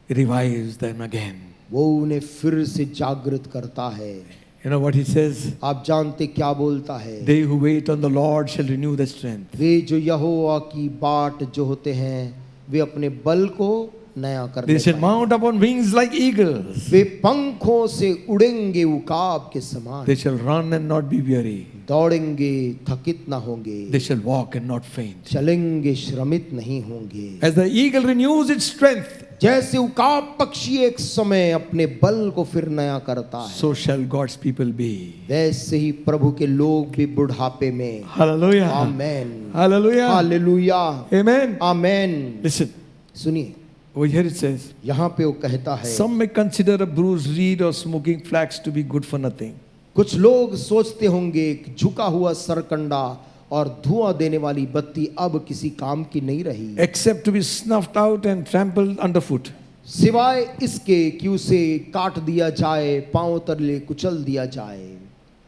revives them again. वो उन्हें फिर से जागृत करता है। You know what He says? आप जानते क्या बोलता है? They who wait on the Lord shall renew their strength. वे जो यहोवा की बाट जो होते हैं, वे अपने बल को नया कर They shall देते हैं। mount upon wings like eagles. वे पंखों से उड़ेंगे उकाब के समान, They shall run and not be weary. दौड़ेंगे थकित ना होंगे, They shall walk and not faint. चलेंगे श्रमित नहीं होंगे। As the eagle renews its strength, जैसे उकाब पक्षी एक समय अपने बल को फिर नया करता है, so shall God's people be. वैसे ही प्रभु के लोग भी बुढ़ापे में। Hallelujah. आमेन, Hallelujah. Hallelujah, Amen. आमेन। Listen, सुनिए, over here it says, यहाँ पे वो कहता है, some may consider a bruised reed or smoking flax to be good for nothing. कुछ लोग सोचते होंगे कि झुका हुआ सरकंडा और धुआं देने वाली बत्ती अब किसी काम की नहीं रही, Except to be snuffed out and trampled underfoot. सिवाय इसके कि उसे काट दिया जाए, पांव तले कुचल दिया जाए।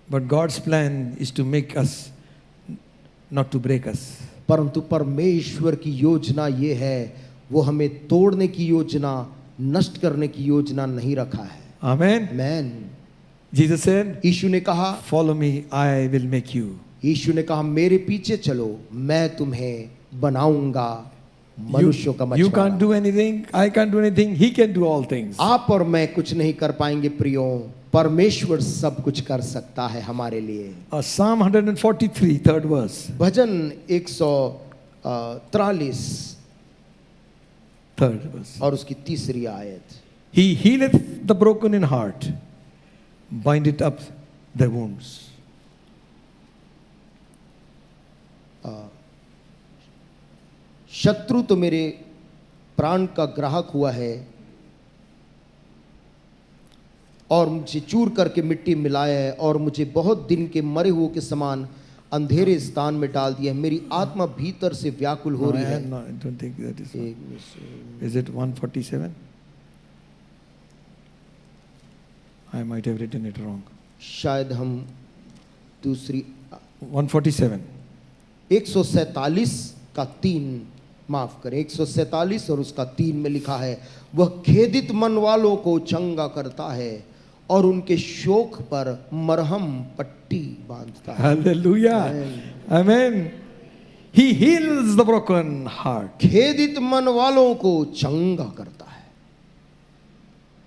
But God's plan is to make us, not to break us. परंतु परमेश्वर की योजना ये है, वो हमें तोड़ने की योजना, नष्ट करने की योजना नहीं रखा है। Amen. आमेन। Jesus said, यीशु ने कहा, follow me, I will make you. यीशु ने कहा, मेरे पीछे चलो, मैं तुम्हें बनाऊंगा मनुष्यों का You can't मछुआरा। do anything, I can't do anything, He can do all things. आप और मैं कुछ नहीं कर पाएंगे प्रियो, परमेश्वर सब कुछ कर सकता है हमारे लिए। Psalm 143, third verse. भजन 143 Third verse. और उसकी तीसरी आयत, He healeth the broken in heart, bindeth up their wounds. शत्रु तो मेरे प्राण का ग्राहक हुआ है, और मुझे चूर करके मिट्टी मिलाया है और मुझे बहुत दिन के मरे हुए के समान अंधेरे स्थान में डाल दिया है। मेरी आत्मा भीतर से व्याकुल हो रही है। No, I don't think that is. एक minute. Is it 147? I might have written it wrong. शायद हम दूसरी 147. 147 का 3, माफ करें, 147 और उसका 3 में लिखा है, वह खेदित मन वालों को चंगा करता है और उनके शोक पर मरहम पट्टी बांधता है। Hallelujah. Amen. He heals the broken heart. खेदित मन वालों को चंगा करता है।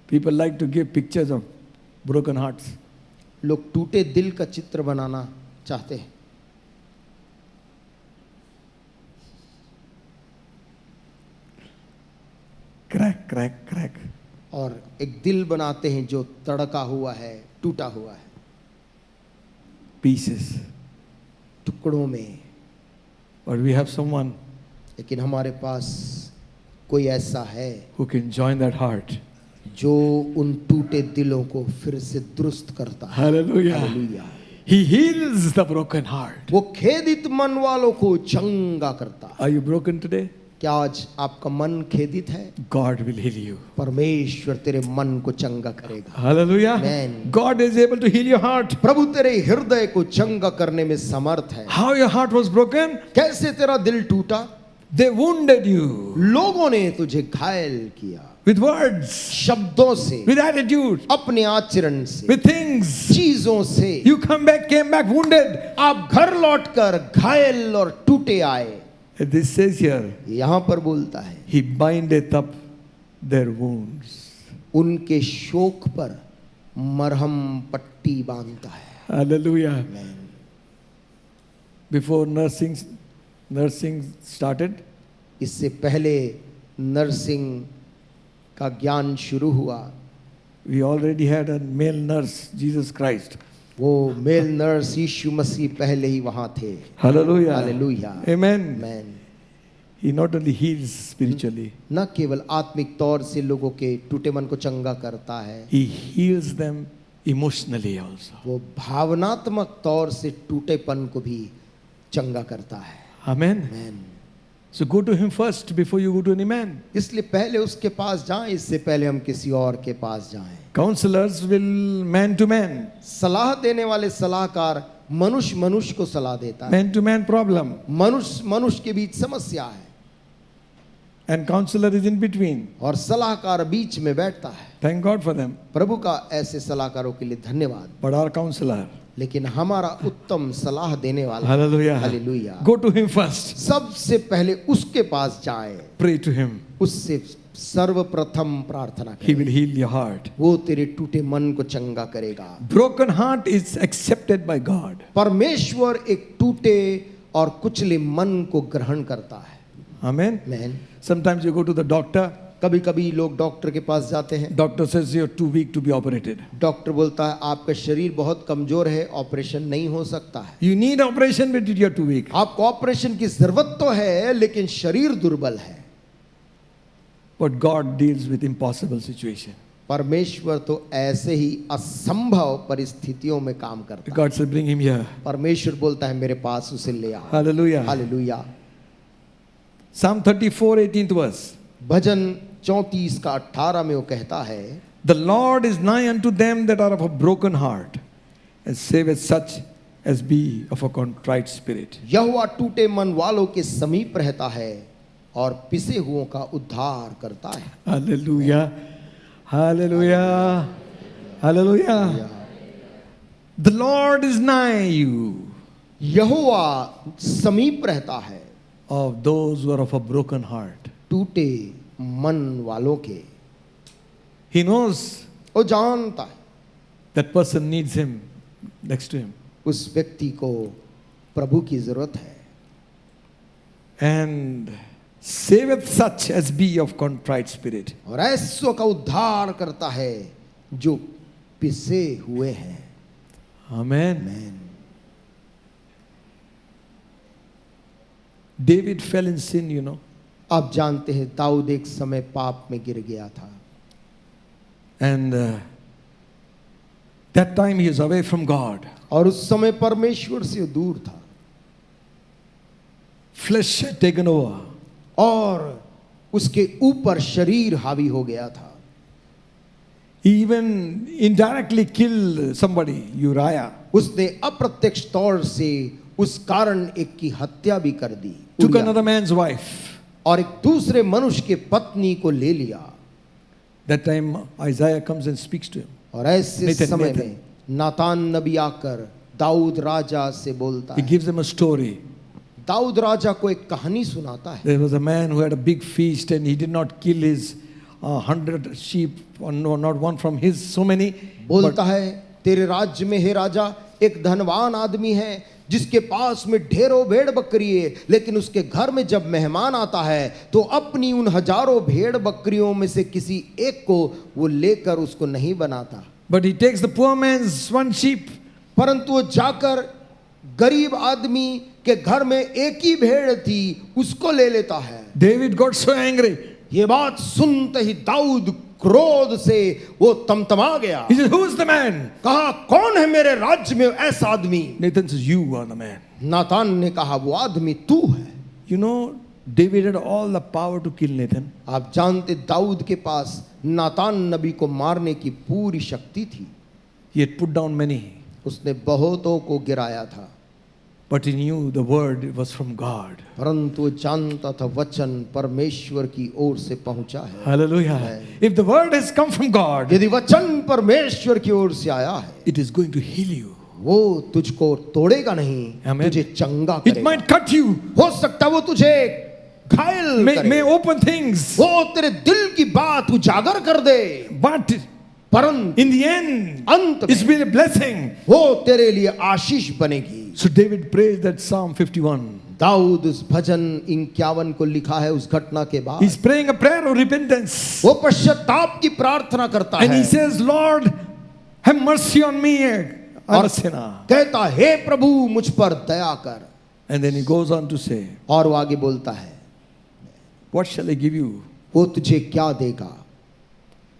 People like to give pictures of broken hearts. लोग टूटे दिल का चित्र बनाना चाहते हैं। Crack, crack, crack. और एक दिल बनाते हैं जो तड़का हुआ है, टूटा हुआ है, Pieces. टुकड़ों में। But we have someone लेकिन हमारे पास कोई ऐसा है who can join that heart. जो उन टूटे दिलों को फिर से दुरुस्त करता है। Hallelujah. Hallelujah. He heals the broken heart. वो खेदित मन वालों को चंगा करता है। Are you broken today? क्या आज आपका मन खेदित है? God will heal you. परमेश्वर तेरे मन को चंगा करेगा। Hallelujah. Amen. God is able to heal your heart. प्रभु तेरे हृदय को चंगा करने में समर्थ है। How your heart was broken? कैसे तेरा दिल टूटा? They wounded you लोगों ने तुझे घायल किया, with words, शब्दों से, with attitude, अपने आचरण से, with things. चीजों से। You came back wounded. आप घर लौटकर घायल और टूटे आए। And this says here, यहां पर बोलता है, He bindeth up their wounds. उनके शोक पर मरहम पट्टी बांधता है। Hallelujah. Amen. Before nursing started, इससे पहले नर्सिंग का ज्ञान शुरू हुआ, we already had a male nurse, Jesus Christ. वो मेल नर्स यीशु मसीह पहले ही वहां थे। Hallelujah. Hallelujah. Amen. Amen. He not only heals spiritually, न केवल आत्मिक तौर से लोगों के टूटे मन को चंगा करता है, He heals them emotionally also. वो भावनात्मक तौर से टूटेपन को भी चंगा करता है। Amen. Amen. So go to Him first before you go to any man. इसलिए पहले उसके पास जाएं, इससे पहले हम किसी और के पास जाएं। Counselors will man to man, सलाह देने वाले सलाहकार मनुष्य मनुष्य को सलाह देता है। man to man problem, मनुष्य मनुष्य के बीच समस्या है and counselor is in between. और सलाहकार बीच में बैठता है। Thank God for them. प्रभु का ऐसे सलाहकारों के लिए धन्यवाद। But our counselor, लेकिन हमारा उत्तम सलाह देने वाला, Hallelujah. Hallelujah, Go to Him first. सबसे पहले उसके पास जाए, Pray to Him. उससे सर्वप्रथम प्रार्थना He करें। will heal your heart. वो तेरे टूटे मन को चंगा करेगा। Broken heart is accepted by God. परमेश्वर एक टूटे और कुचले मन को ग्रहण करता है। Amen. Man, Sometimes you go to the doctor. कभी कभी लोग डॉक्टर के पास जाते हैं। Doctor says you're too weak to be operated. Doctor बोलता है आपका शरीर बहुत कमजोर है, ऑपरेशन नहीं हो सकता है। You need operation, but you're too weak. आपको ऑपरेशन की जरूरत तो है, लेकिन शरीर दुर्बल है। But God deals with impossible situation. परमेश्वर तो ऐसे ही असंभव परिस्थितियों में काम करता है। God said, bring him here. परमेश्वर बोलता है मेरे पास उसे ले आओ। Hallelujah. Hallelujah. Psalm 34, 18th verse. भजन 34 का 18 में वो कहता है, The Lord is nigh unto them that are of a broken heart, and saveth such as be of a contrite spirit. यहोवा टूटे मन वालों के समीप रहता है और पिसे हुओं का उद्धार करता है। Hallelujah. Hallelujah. Hallelujah. The Lord is nigh you, यहोवा समीप रहता है of those who are of a broken heart. टूटे मन वालों के। He knows वो जानता है that person needs him next to him. उस व्यक्ति को प्रभु की जरूरत है। And saveth such as be of contrite spirit. और ऐसों का उद्धार करता है जो पिसे हुए हैं। Amen. आमीन। David fell in sin, you know. आप जानते हैं दाऊद एक समय पाप में गिर गया था। And That time he is away from God. और उस समय परमेश्वर से दूर था Flesh had taken over. और उसके ऊपर शरीर हावी हो गया था. He even indirectly killed somebody, Uriah. उसने अप्रत्यक्ष तौर से उस कारण एक की हत्या भी कर दी. Took urea. another man's wife. और एक दूसरे मनुष्य के पत्नी को ले लिया. That time Isaiah comes and speaks to him. और ऐसे Nathan, समय Nathan. में नातान नबी आकर दाऊद राजा से बोलता He है. gives him a story. Dawood राजा को एक कहानी सुनाता है. There was a man who had a big feast and he did not kill his 100 sheep, no, not one from his, so many. बोलता है तेरे राज्य में हे राजा एक धनवान आदमी है जिसके पास में ढेरों भेड़ बकरी है, लेकिन उसके घर में जब मेहमान आता है तो अपनी उन हजारों भेड़ बकरियों में से किसी एक को वो लेकर उसको नहीं बनाता. But he takes the poor man's one sheep. परंतु वो जाकर गरीब आदमी के घर में एक ही भेड़ थी उसको ले लेता है. David got so angry. ये बात सुनते ही दाऊद क्रोध से वो तमतमा गया. He said, "Who's the man?" कहा कौन है मेरे राज्य में ऐसा आदमी? Nathan says, "You are the man." नातान ने कहा वो आदमी तू है. You know, David had all the power to kill Nathan. आप जानते दाऊद के पास नातान नबी को मारने की पूरी शक्ति थी. He had put down many, उसने बहुतों को गिराया था. but he knew the word was from God. परंतु वो जानता था वचन परमेश्वर की ओर से पहुंचा है. Hallelujah. If the word has come from God, यदि वचन परमेश्वर की ओर से आया है it is going to heal you. वो तुझको तोड़ेगा नहीं, Amen. तुझे चंगा It करेगा. might cut you, हो सकता है वो तुझे घायल may करे. open things, वो तेरे दिल की बात उजागर कर दे. but परंतु in the end, अंत it's में been a blessing. वो तेरे लिए आशीष बनेगी. So David prays that Psalm 51. Dawood उस भजन 51 को लिखा है उस घटना के बाद. He's praying a prayer of repentance. वो पश्चाताप की प्रार्थना करता And है he says, "Lord, have mercy on me, I'm a sinner." कहता हे प्रभु मुझ पर दया कर. And then he goes on to say, और वो आगे बोलता है "What shall I give you? वो तुझे क्या देगा?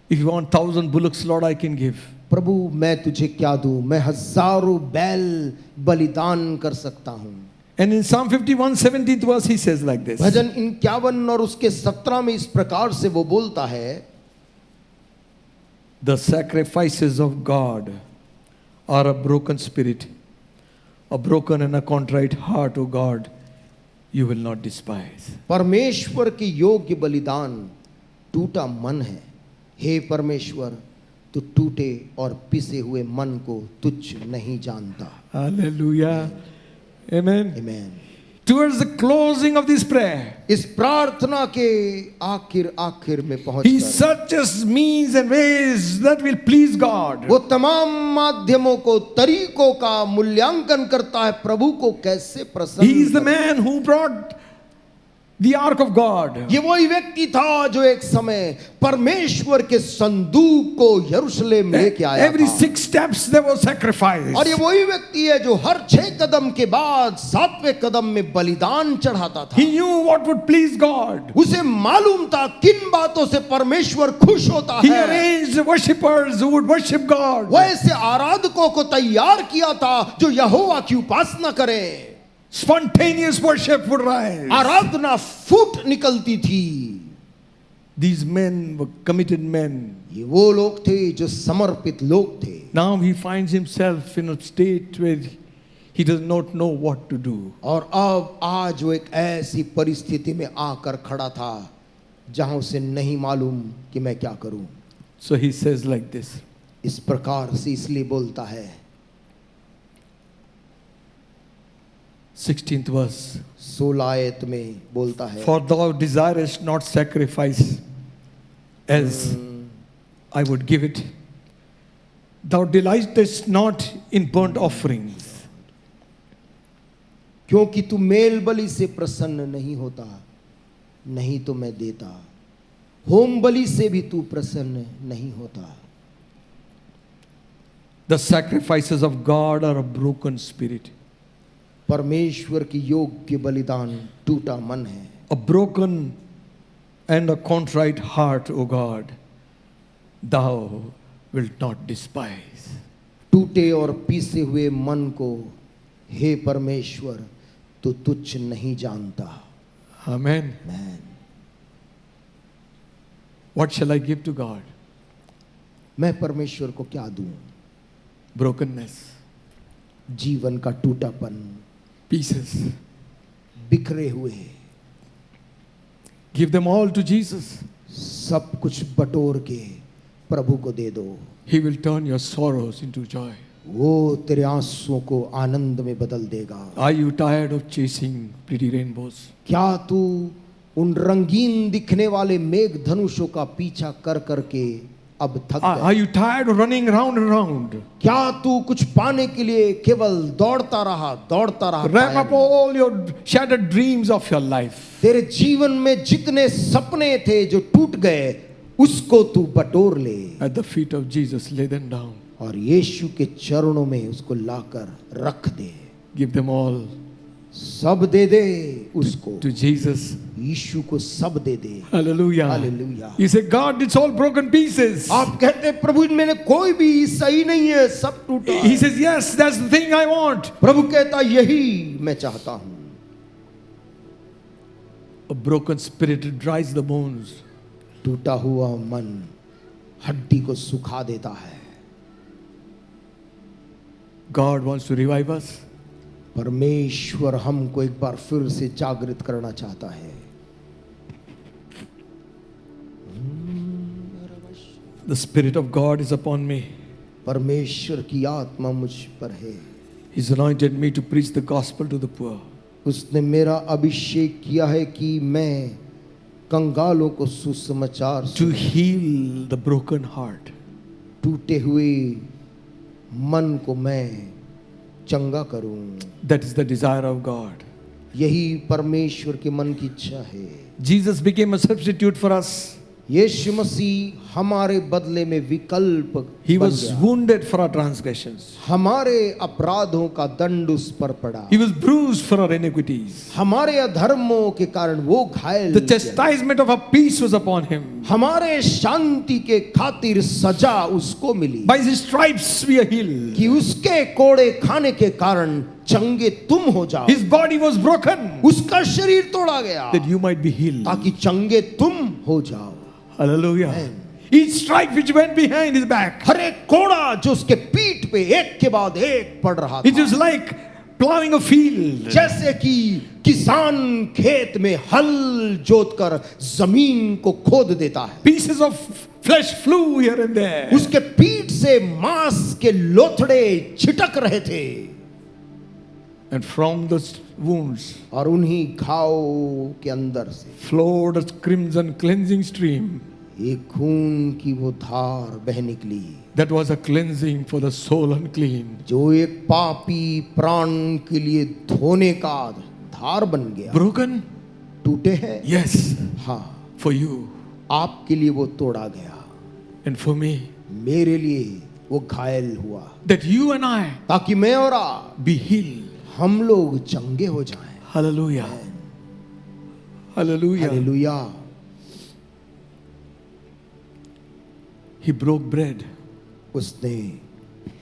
If you want 1,000 bullocks, Lord, I can give." प्रभु मैं तुझे क्या दूं? मैं हजारों बैल बलिदान कर सकता हूं. And in Psalm 51, 17th verse, he says like this. भजन 51 और उसके 17 में इस प्रकार से वो बोलता है The sacrifices of God are a broken spirit, a broken and a contrite heart, O God, you will not despise. परमेश्वर के योग्य बलिदान टूटा मन है. हे परमेश्वर तू टूटे और पिसे हुए मन को तुच्छ नहीं जानता. Hallelujah. Amen. आमीन. Towards the closing of this prayer, इस प्रार्थना के आखिर में he पहुंचकर searches means and ways that will please God. वो तमाम माध्यमों को तरीकों का मूल्यांकन करता है प्रभु को कैसे प्रसन्न He is the करें. man who brought the ark of God. ये वही व्यक्ति था जो एक समय परमेश्वर के संदूक को यरूशलेम लेके आया Every था. 6 steps there was sacrifice. और ये वही व्यक्ति है जो हर 6 कदम के बाद 7वें कदम में बलिदान चढ़ाता था. He knew what would please God. उसे मालूम था किन बातों से परमेश्वर खुश होता He है. arranged worshippers who would worship God. वह ऐसे आराधकों को तैयार किया था जो यहोवा की उपासना करें. Spontaneous worship would rise. आराधना फूट निकलती थी. These men were committed men. ये वो लोग थे जो समर्पित लोग थे. Now he finds himself in a state where he does not know what to do. और अब आज वो एक ऐसी परिस्थिति में आकर खड़ा था जहां उसे नहीं मालूम कि मैं क्या करूं. So he says like this. इस प्रकार से इसलिए बोलता है 16th verse. 16 आयत में बोलता है For thou desirest not sacrifice as I would give it. Thou delightest not in burnt offerings. क्योंकि तू मेल बलि से प्रसन्न नहीं होता, नहीं तो मैं देता. होम बलि से भी तू प्रसन्न नहीं होता. The sacrifices of God are a broken spirit. परमेश्वर की योग्य बलिदान टूटा मन है. A broken and a contrite heart, O God, thou wilt not despise. टूटे और पीसे हुए मन को हे परमेश्वर तू तुच्छ नहीं जानता। Amen. What shall I give to God? मैं परमेश्वर को क्या दूं? Brokenness, जीवन का टूटापन, pieces. बिखरे हुए, Give them all to Jesus. सब कुछ बटोर के प्रभु को दे दो। He will turn your sorrows into joy. वो तेरे आंसुओं को आनंद में बदल देगा। Are you tired of chasing pretty rainbows? क्या तू उन रंगीन दिखने वाले मेघ धनुषों का पीछा कर करके अब थक Are गया? you tired of running round and round? क्या तू कुछ पाने के लिए केवल दौड़ता रहा Wrap up कायम? all your shattered dreams of your life. तेरे जीवन में जितने सपने थे जो टूट गए उसको तू बटोर ले At the feet of Jesus, lay them down. और यीशु के चरणों में उसको लाकर रख दे। Give them all सब दे दे उसको, to Jesus. यीशु को सब दे दे। Hallelujah. Hallelujah. You say, God, it's all broken pieces. आप कहते हैं प्रभु मैंने कोई भी सही नहीं है, सब टूटा He है। says, yes, that's the thing I want. प्रभु कहता यही मैं चाहता हूं। A broken spirit dries the bones. टूटा हुआ मन हड्डी को सुखा देता है। God wants to revive us. परमेश्वर हमको एक बार फिर से जागृत करना चाहता है। The Spirit of God is upon me. परमेश्वर की आत्मा मुझ पर है। He's anointed me to preach the gospel to the poor. उसने मेरा अभिषेक किया है कि मैं कंगालों को सुसमाचार To heal the broken heart. टूटे हुए मन को मैं चंगा करूं। That is the desire of God. यही परमेश्वर के मन की इच्छा है। Jesus became a substitute for us. यीशु मसीह हमारे बदले में विकल्प He बन was गया। wounded for our transgressions. हमारे अपराधों का दंड उस पर पड़ा। He was bruised for our iniquities. हमारे अधर्मों के कारण वो घायल The किया। chastisement of our peace was upon him. हमारे शांति के खातिर सजा उसको मिली By his stripes we are healed. कि उसके कोड़े खाने के कारण चंगे तुम हो जाओ। His body was broken उसका शरीर तोड़ा गया that you might be healed. ताकि चंगे तुम हो जाओ। Hallelujah. Amen. Each stripe which went behind his back, हर एक कोड़ा जो उसके पीठ पे एक के बाद एक पड़ रहा it था, was like plowing a field. जैसे कि किसान खेत में हल जोतकर जमीन को खोद देता है। Pieces of flesh flew here and there. उसके पीठ से मांस के लोथड़े छिटक रहे थे And from the wounds और उन्हीं घाव के अंदर से flowed a crimson cleansing stream. एक खून की वो धार बह निकली That was a cleansing for the soul unclean. जो एक पापी प्राण के लिए धोने का धार बन गया। Broken? टूटे हैं, Yes, हाँ, for you आपके लिए वो तोड़ा गया, and for me. मेरे लिए वो घायल हुआ That you and I ताकि मैं और आप be healed. हम लोग चंगे हो जाएं। Hallelujah. Hallelujah. Hallelujah. He broke bread. उसने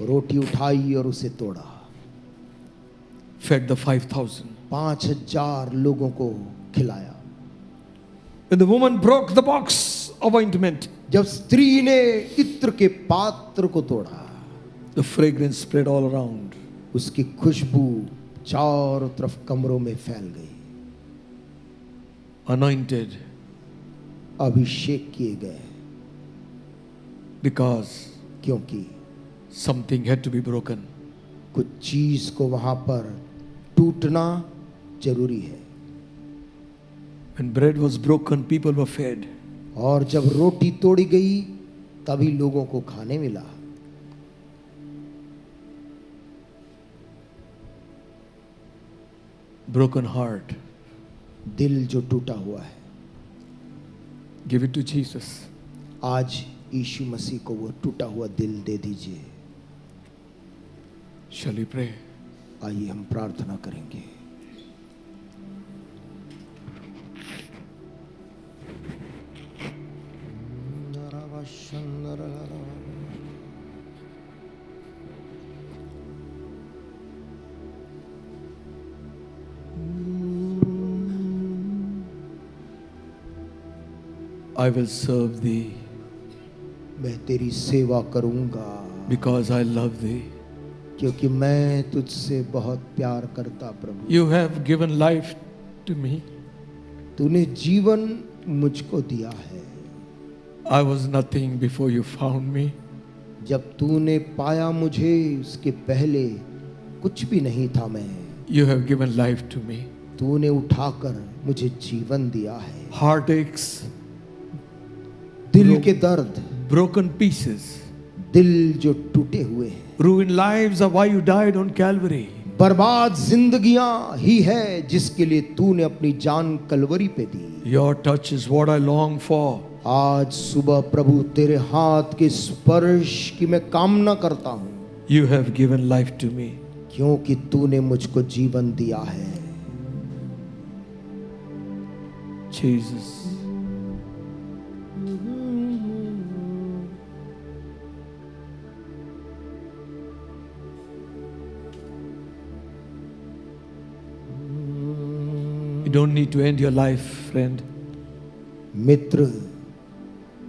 रोटी उठाई और उसे तोड़ा, Fed the 5,000. 5,000 लोगों को खिलाया। When the woman broke the box of ointment, जब स्त्री ने इत्र के पात्र को तोड़ा, the fragrance spread all around. उसकी खुशबू चारों तरफ कमरों में फैल गई। Anointed अभिषेक किए गए because क्योंकि something had to be broken. कुछ चीज को वहां पर टूटना जरूरी है। When bread was broken, people were fed. और जब रोटी तोड़ी गई तभी लोगों को खाने मिला। Broken heart. दिल जो टूटा हुआ है, Give it to Jesus. आज यीशु मसीह को वो टूटा हुआ दिल दे दीजिए। Shall we pray? आइए हम प्रार्थना करेंगे। I will serve thee मैं तेरी सेवा करूंगा because I love thee. क्योंकि मैं तुझसे बहुत प्यार करता प्रभु। You have given life to me. तूने जीवन मुझको दिया है। I was nothing before you found me. जब तूने पाया मुझे उसके पहले कुछ भी नहीं था मैं। You have given life to me. तूने उठाकर मुझे जीवन दिया है। Heartaches, दिल के दर्द, broken pieces, दिल जो टूटे हुए हैं, ruined lives are why you died on Calvary. बर्बाद जिंदगियां ही है जिसके लिए तूने अपनी जान कलवरी पे दी। Your touch is what I long for. आज सुबह प्रभु तेरे हाथ के स्पर्श की मैं कामना करता हूँ, You have given life to me. क्योंकि तूने मुझको जीवन दिया है। Jesus. You don't need to end your life, friend. मित्र,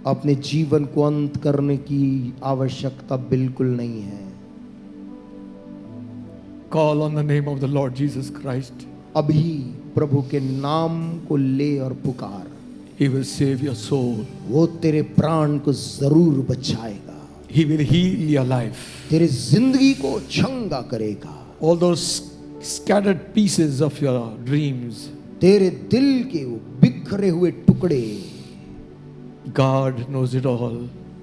अपने जीवन को अंत करने की आवश्यकता बिल्कुल नहीं है। Call on the name of the Lord Jesus Christ. अभी प्रभु के नाम को ले और पुकार, He will save your soul. वो तेरे प्राण को जरूर बचाएगा। He will heal your life. तेरे जिंदगी को चंगा करेगा। All those scattered pieces of your dreams, तेरे दिल के वो बिखरे हुए टुकड़े, God knows it all.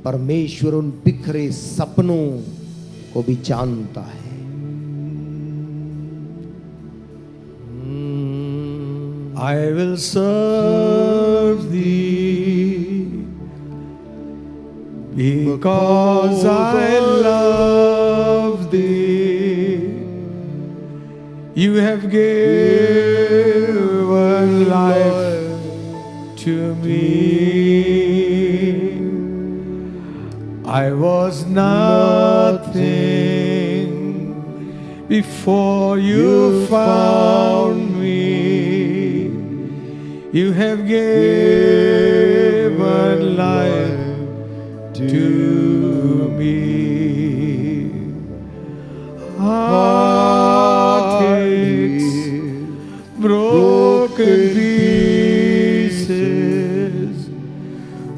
परमेश्वर उन बिखरे सपनों को भी जानता है। I will serve thee because I love thee. You have given life to me. I was nothing before you found me. You have given life to me. Heartaches, broken pieces,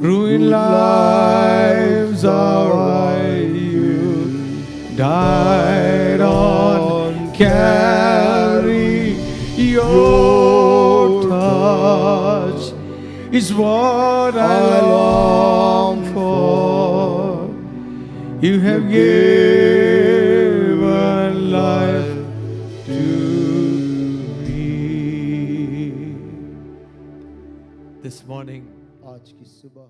ruined lives are why you died on Calvary. Your touch is what I long for. You have given life to me. This morning, आज की सुबह